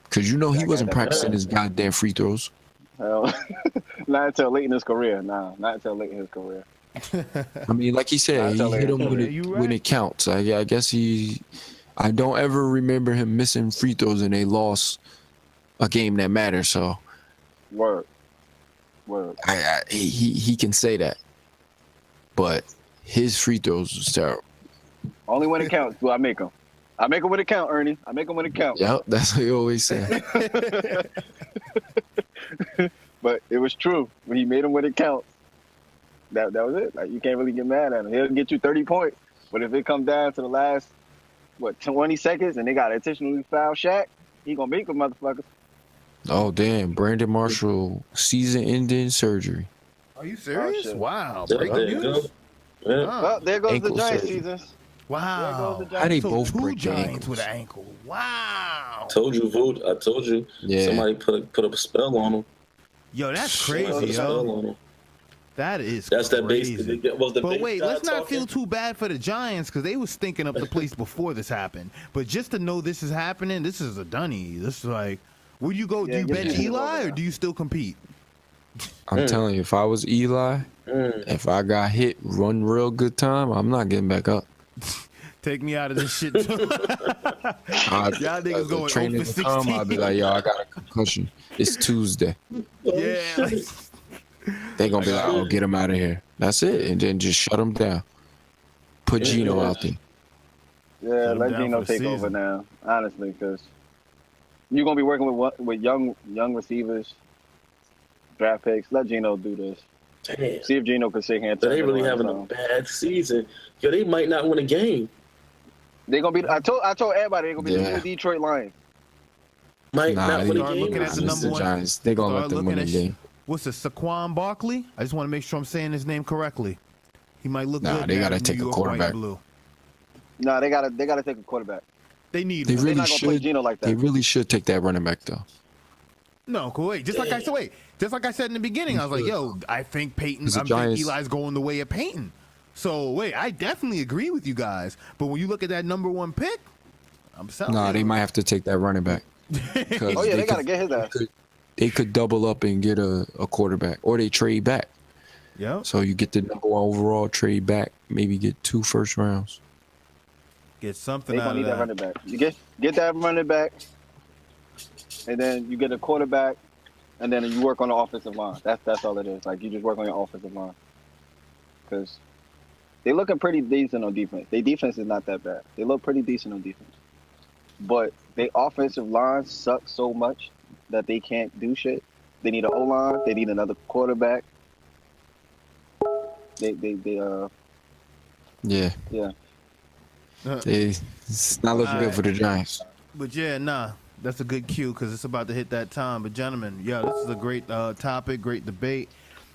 S1: because you know he wasn't practicing his goddamn free throws.
S2: Hell, not until late in his career. Nah, not until late in his career.
S1: I mean, like he said, he hit him when it counts. I guess I don't ever remember him missing free throws and they lost a game that matters. So,
S2: Word.
S1: He can say that, but his free throws was terrible.
S2: Only when it counts do I make them. I make them when it count, Ernie. I make them when it counts.
S1: Yep, that's what you always say.
S2: But it was true. When he made them when it counts, that was it. Like you can't really get mad at him. He'll get you 30 points, but if it comes down to the last 20 seconds and they got intentionally foul Shaq, he gonna make them motherfuckers.
S1: Oh damn! Brandon Marshall season-ending surgery.
S3: Are you serious? Wow.
S4: Breaking news.
S2: Yeah. Well, there goes
S1: Ankle
S2: the Giants
S1: surgery.
S2: seasons.
S3: Wow.
S1: How they both
S3: two
S1: break
S3: Giants
S1: ankles
S3: with an ankle. Wow.
S4: I told you.
S1: Yeah.
S4: Somebody put up a spell on him.
S3: Yo, that's crazy, yo. That's
S4: that
S3: crazy.
S4: base.
S3: But wait, let's not feel too bad for the Giants because they was stinking up the place before this happened. But just to know this is happening, this is a dunny. This is like, where you go? Do you bench Eli or do you still compete?
S1: I'm telling you, if I was Eli, if I got hit one real good time, I'm not getting back up.
S3: Take me out of this shit. Y'all niggas going 0 for 16.
S1: I'll be like, yo, I got a concussion. It's Tuesday.
S3: Yeah.
S1: They gonna be like, oh, get him out of here. That's it, and then just shut him down. Put Gino out there.
S2: Yeah, let Gino take over now, honestly, because you're gonna be working with young receivers, draft picks. Let Gino do this.
S4: Damn.
S2: See if Gino can sit here and
S4: So they really having a bad season. Yo, they might not win a game.
S2: They're gonna be. I told everybody they're gonna be the new Detroit Lions.
S4: Might
S1: Nah,
S4: not win a
S3: Start looking
S4: game.
S3: at the
S1: it's
S3: number
S1: the
S3: one.
S1: Giants. They're gonna let
S3: Start
S1: them win
S3: looking
S1: the
S3: at
S1: game.
S3: what's this? Saquon Barkley. I just want to make sure I'm saying his name correctly. He might look
S1: Nah,
S3: good.
S1: they
S3: in
S1: gotta
S3: that
S1: take
S3: New
S1: a
S3: York white and
S1: quarterback.
S3: blue.
S2: No, they gotta take a quarterback.
S3: They need
S1: They
S3: one.
S2: They're
S1: really
S2: not gonna play
S1: should.
S2: Geno like that.
S1: They really should take that running back though.
S3: No, cool. Wait, just like I said in the beginning, I was like, yo, I think Peyton.
S1: The
S3: I think
S1: Giants-
S3: Eli's going the way of Peyton. So wait, I definitely agree with you guys. But when you look at that number one pick, I'm selling.
S1: Nah, they might have to take that running back.
S2: Oh yeah, they gotta get his ass.
S1: They could double up and get a quarterback, or they trade back.
S3: Yeah.
S1: So you get the number one overall, trade back, maybe get 2 first rounds.
S3: Get something
S2: They
S3: out
S2: gonna
S3: of
S2: need that running back. You get that running back, and then you get a quarterback, and then you work on the offensive line. That's all it is. Like you just work on your offensive line, because they looking pretty decent on defense. Their defense is not that bad. They look pretty decent on defense, but their offensive line sucks so much that they can't do shit. They need an O line. They need another quarterback.
S1: Yeah.
S2: Yeah.
S1: It's not looking good for the Giants.
S3: But yeah, nah, that's a good cue because it's about to hit that time. But gentlemen, yeah, this is a great topic, great debate.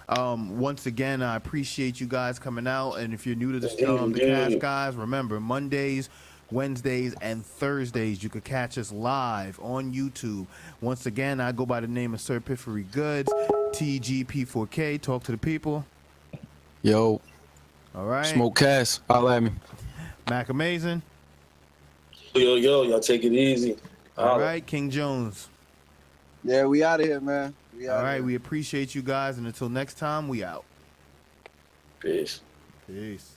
S3: Once again, I appreciate you guys coming out. And if you're new to the cast, guys, remember Mondays, Wednesdays, and Thursdays, you could catch us live on YouTube. Once again, I go by the name of Sir Piffery Goodness, TGP4K. Talk to the people.
S1: Yo.
S3: All right.
S1: Smoke Cass. Holla at me.
S3: Mac Amazing.
S4: Yo, y'all take it easy.
S3: All right, King Jones.
S2: Yeah, we out of here, man.
S3: All right, we appreciate you guys, and until next time, we out.
S4: Peace.
S3: Peace.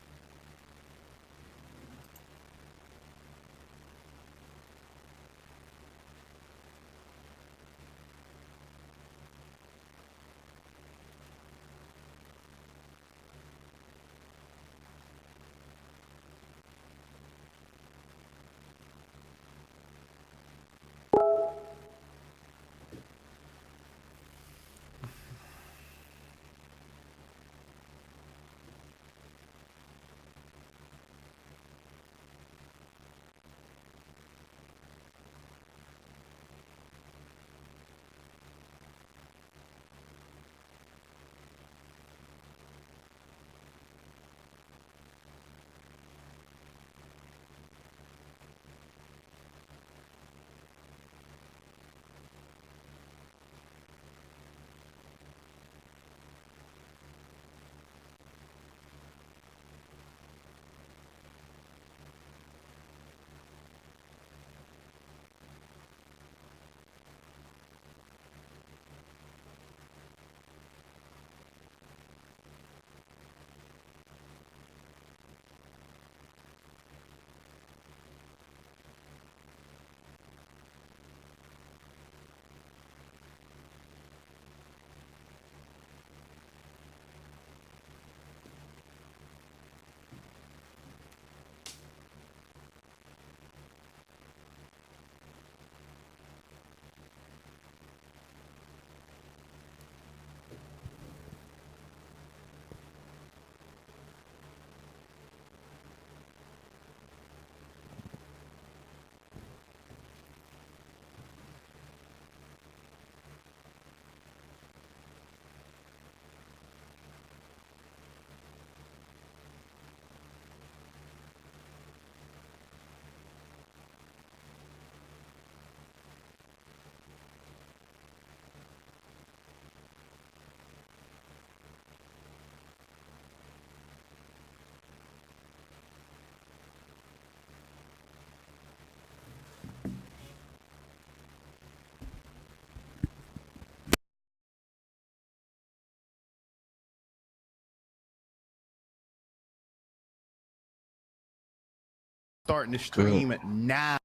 S3: Starting the stream now.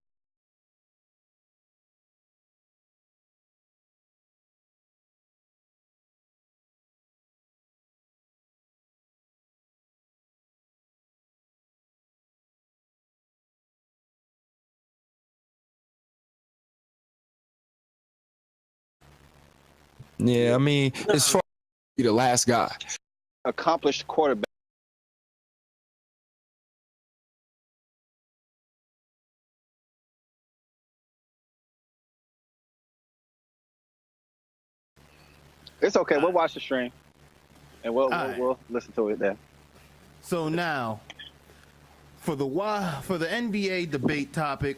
S1: Yeah, I mean, as far as be the last guy.
S2: Accomplished quarterback. It's okay. We'll watch the stream, and we'll listen to it then.
S3: So now, for the NBA debate topic,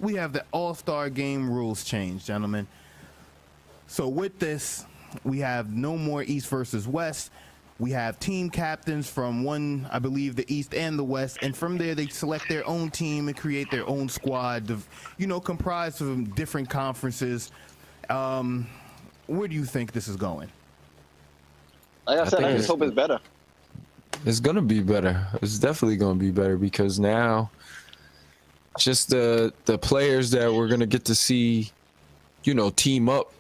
S3: we have the All-Star game rules change, gentlemen. So with this, we have no more East versus West. We have team captains from I believe, the East and the West, and from there they select their own team and create their own squad of, comprised of different conferences. Where do you think this is going?
S2: Like I said, I just hope it's better.
S1: It's gonna be better. It's definitely gonna be better because now, just the players that we're gonna get to see, team up,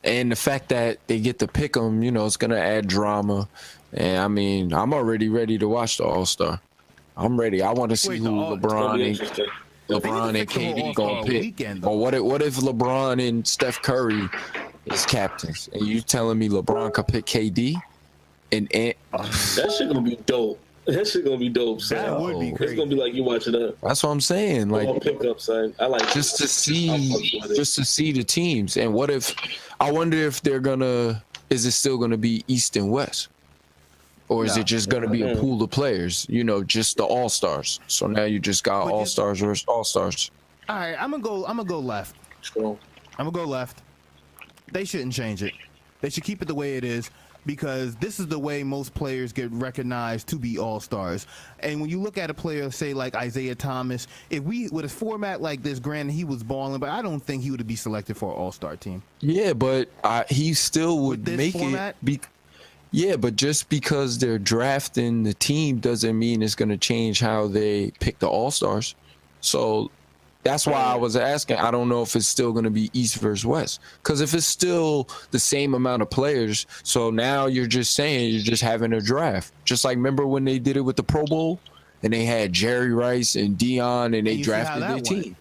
S1: and the fact that they get to pick them, it's gonna add drama. And I mean, I'm already ready to watch the All-Star. I'm ready. I want to see who LeBron and KD gonna pick. Weekend, or what if LeBron and Steph Curry is captains, and you telling me LeBron could pick KD? And
S4: that shit gonna be dope. That shit gonna be dope. Son.
S3: That would be great.
S4: It's gonna be like you watching that.
S1: That's what I'm saying. Like,
S4: pick up, son. I like
S1: just to see the teams. And I wonder if is it still gonna be East and West, or is it just gonna be a pool of players? Just the All Stars. So now you just got All Stars versus All Stars.
S3: All right, I'm gonna go left. I'm gonna go left. They shouldn't change it. They should keep it the way it is, because this is the way most players get recognized to be all-stars. And when you look at a player, say, like Isaiah Thomas, with a format like this, granted, he was balling, but I don't think he would be selected for an all-star team.
S1: Yeah, but he still would make format? It. Yeah, but just because they're drafting the team doesn't mean it's going to change how they pick the all-stars. So that's why I was asking. I don't know if it's still going to be East versus West. Because if it's still the same amount of players, so now you're just saying you're just having a draft. Just like, remember when they did it with the Pro Bowl? And they had Jerry Rice and Dion, and they drafted their team.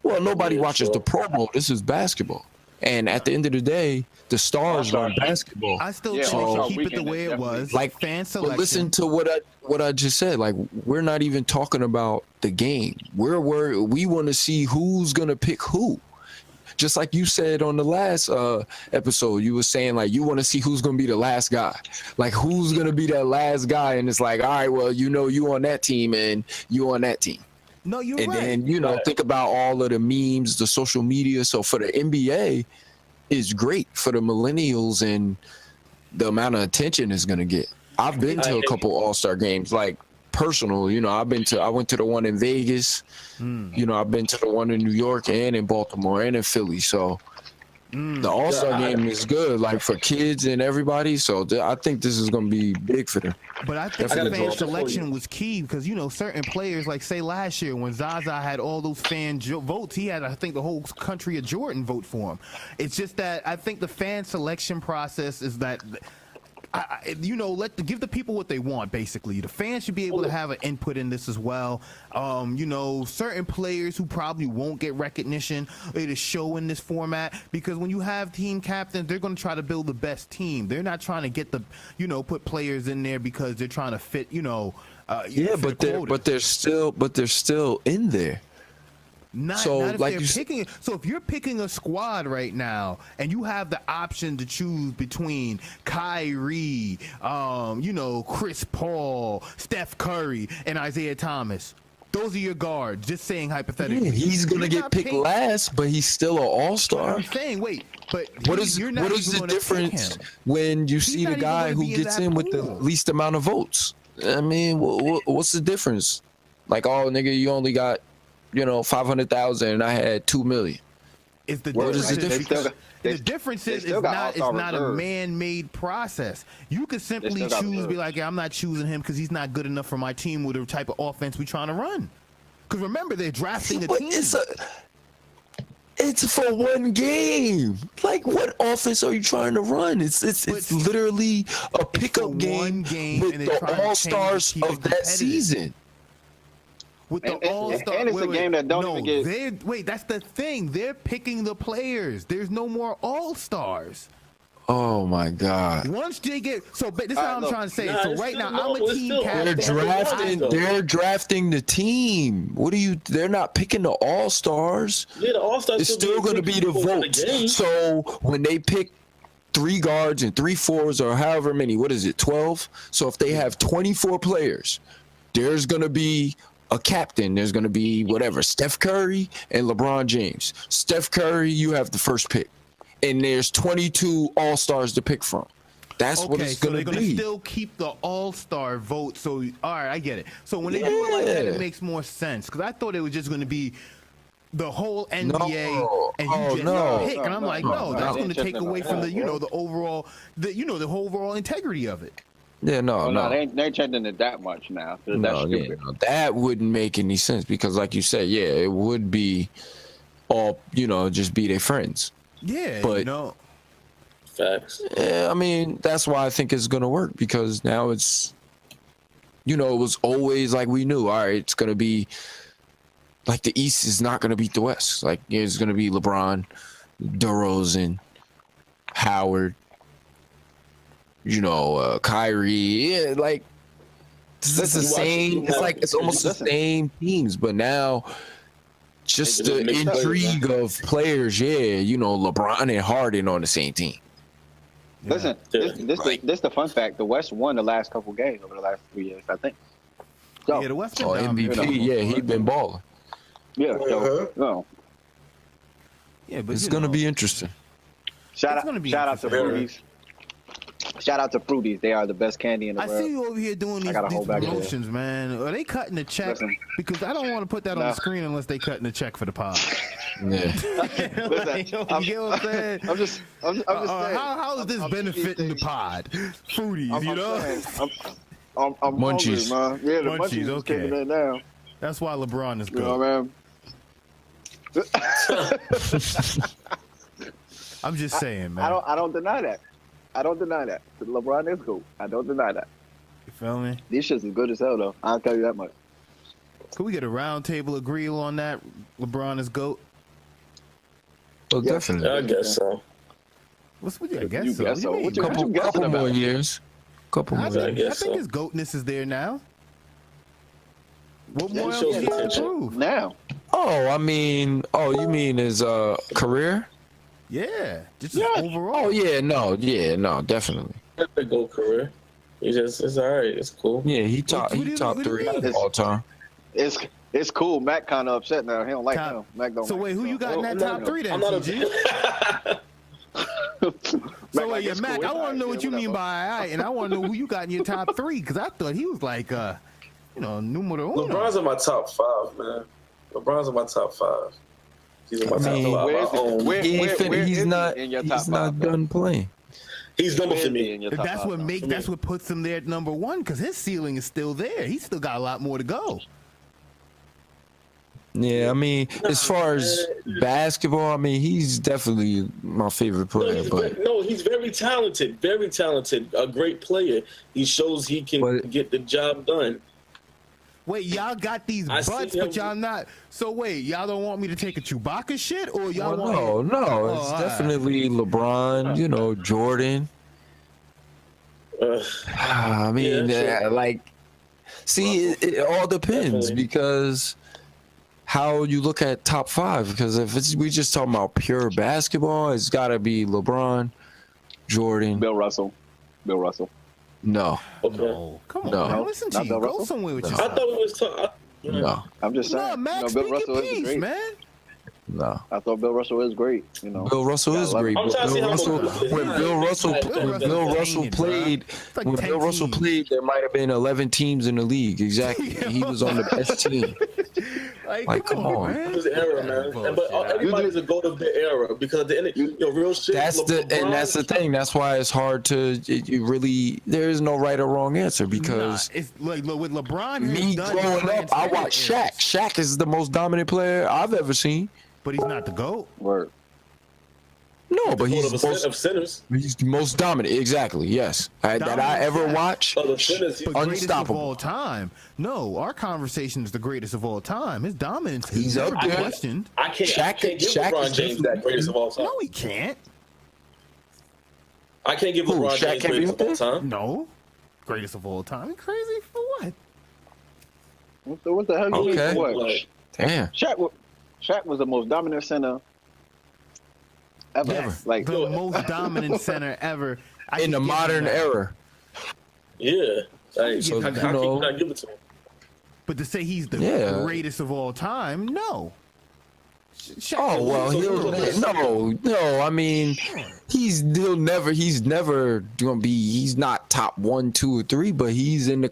S1: Well, nobody watches the Pro Bowl. This is basketball. And at the end of the day, the stars run basketball.
S3: I still choose to keep it the way it was.
S1: Like,
S3: fan selection.
S1: But listen to what I just said. Like, we're not even talking about the game. We want to see who's gonna pick who. Just like you said on the last episode, you were saying, like, you want to see who's gonna be the last guy. Like, who's gonna be that last guy? And it's like, all right, well, you on that team and you on that team.
S3: No, you're right.
S1: And then, think about all of the memes, the social media. So for the NBA, it's great for the millennials and the amount of attention it's going to get. I've been to a couple All-Star games, like personal, I went to the one in Vegas, I've been to the one in New York and in Baltimore and in Philly. So the All-Star game is good, like for kids and everybody. So I think this is going to be big for them.
S3: But I think the fan selection was key because, certain players, like say last year when Zaza had all those fan votes, he had, I think, the whole country of Jordan vote for him. It's just that I think the fan selection process is that, give the people what they want, basically. The fans should be able to have an input in this as well. Certain players who probably won't get recognition to show in this format, because when you have team captains, they're going to try to build the best team. They're not trying to get put players in there because they're trying to fit,
S1: but they're still in there.
S3: Not if they're picking. So if you're picking a squad right now and you have the option to choose between Kyrie, Chris Paul, Steph Curry, and Isaiah Thomas, those are your guards. Just saying hypothetically.
S1: Yeah, he's gonna get picked last, but he's still an all-star.
S3: I'm saying, but
S1: what is the difference when you see the guy who gets in with the least amount of votes? I mean, what's the difference? Like, oh, nigga, you only got 500,000 and I had 2 million.
S3: What is the difference? The difference is it's not a man-made process. You could simply choose, be like, I'm not choosing him because he's not good enough for my team with the type of offense we're trying to run. Because remember, they're drafting a team.
S1: It's for one game. Like, what offense are you trying to run? It's literally a pickup game with the all-stars of that season.
S3: With the All-Star,
S2: and it's a game that don't even get.
S3: Wait, that's the thing. They're picking the players. There's no more All-Stars.
S1: Oh my God!
S3: Once they get this is how I'm trying to say it. So right now, I'm a team
S1: captain. They're drafting the team. What are you? They're not picking the All-Stars.
S4: Yeah, the All-Stars.
S1: It's still going to be the vote. So when they pick 3 guards and 3 forwards or however many, what is it, 12? So if they have 24 players, there's going to be a captain. There's going to be whatever, Steph Curry and LeBron James. Steph Curry, you have the first pick. And there's 22 All-Stars to pick from. That's what it's going to be. So they're going to
S3: still keep the All-Star vote. So, all right, I get it. So when they do it like that, it makes more sense. Because I thought it was just going to be the whole NBA and you just pick. And I'm like, no, that's going to take away from the, the overall, the overall integrity of it.
S1: Yeah, no.
S2: They ain't changing it that much now. That's stupid.
S1: That wouldn't make any sense because, like you said, it would be all, just be their friends.
S3: Yeah,
S1: but
S4: facts.
S1: Yeah, I mean, that's why I think it's gonna work because now it's, it was always like we knew. All right, it's gonna be like the East is not gonna beat the West. Like it's gonna be LeBron, DeRozan, Howard, Kyrie. Yeah, like it's the same. It's like it's almost the same teams, but now. Just the intrigue of players, LeBron and Harden on the same team.
S2: Listen, this the fun fact. The West won the last couple games over the last 3 years, I think. So,
S3: the West been
S1: MVP, he's been balling.
S2: Yeah, no.
S3: Yeah, but
S1: it's gonna be interesting.
S2: Shout out to Fruities. Shout out to Fruities. They are the best candy in the world.
S3: I see you over here doing these promotions, man. Are they cutting the check? Because I don't want to put that on the screen unless they cutting the check for the pod.
S1: Yeah.
S2: Listen,
S3: you get what I'm saying?
S2: I'm just saying.
S3: How is this benefiting the pod? Fruities,
S2: I'm
S1: Munchies.
S2: Hungry, man. Yeah, the Munchies is kicking in now.
S3: That's why LeBron is good. I'm just saying, man.
S2: I don't deny that. LeBron is cool. I don't deny that.
S3: You feel me?
S2: These shits is good as hell, though. I'll tell you that much.
S3: Could we get a round table agreeal on that? LeBron is GOAT?
S1: Oh, definitely.
S4: I guess so.
S3: I guess so.
S1: Couple more years.
S3: I think his GOATness is there now. What more else do you have to prove?
S2: Now.
S1: You mean his career?
S3: Yeah, just overall.
S1: Oh yeah, no, definitely.
S4: A GOAT career. It's all right. It's cool.
S1: Yeah, he top 3 all time.
S2: It's cool. Mac kind of upset now. He don't like him. Mac don't.
S3: So wait, who you got in that top 3 then?
S4: I'm not
S3: So wait, Mac, I want to know what you mean by all right, and I want to know who you got in your top 3 because I thought he was like, numero uno.
S4: LeBron's in my top 5, man. LeBron's in my top 5. He's in my top 5.
S1: He's not done playing.
S4: He's number for me.
S3: That's what puts him there at number 1 because his ceiling is still there. He's still got a lot more to go.
S1: Yeah, I mean, as far as basketball, I mean, he's definitely my favorite player.
S4: He's very talented. Very talented. A great player. He shows he can get the job done.
S3: Wait, y'all got these butts, but y'all not. So wait, y'all don't want me to take a Chewbacca shit, or y'all want?
S1: No, it's definitely LeBron. Jordan. I mean, it all depends because how you look at top 5. Because if we just talking about pure basketball, it's got to be LeBron, Jordan,
S2: Bill Russell.
S1: No.
S4: Okay.
S3: No. Come on, man. Listen to you. Go somewhere with yourself.
S4: I thought we was talking.
S1: No.
S2: I'm just saying.
S3: No, Max, Bill Russell is great, man.
S1: No.
S2: I thought Bill Russell is great.
S1: Bill Russell is great. When Bill Russell played, there might have been 11 teams in the league. Exactly. He was on the best team.
S3: Like come on, man.
S4: It was era, man. But everybody's a GOAT of the era because at the end, real shit.
S1: That's the thing. That's why it's hard to there is no right or wrong answer because
S3: it's like with LeBron.
S1: Me growing up, I watched Shaq. Shaq is the most dominant player I've ever seen.
S3: But he's not the GOAT.
S2: Word.
S1: No, but he's
S4: the
S1: most dominant. Exactly. Yes. That I ever watch.
S3: Unstoppable. Of all time. No, our conversation is the greatest of all time. His dominance is
S1: never
S3: questioned.
S4: I can't give LeBron James that greatest of all time.
S3: No, he can't.
S4: I can't give LeBron
S1: Shaq
S4: James greatest of all time.
S3: No. Greatest of all time? Crazy for what?
S2: What the hell you mean? What?
S1: Damn.
S2: Shaq was the most dominant center ever.
S3: Yes,
S2: like
S3: the most dominant center ever.
S1: In the modern era.
S4: Yeah. Like,
S1: So,
S4: I can't give it to him.
S3: But to say he's the greatest of all time, no.
S1: Oh well, no. I mean, he's never gonna be. He's not top 1, 2, or 3, but he's in the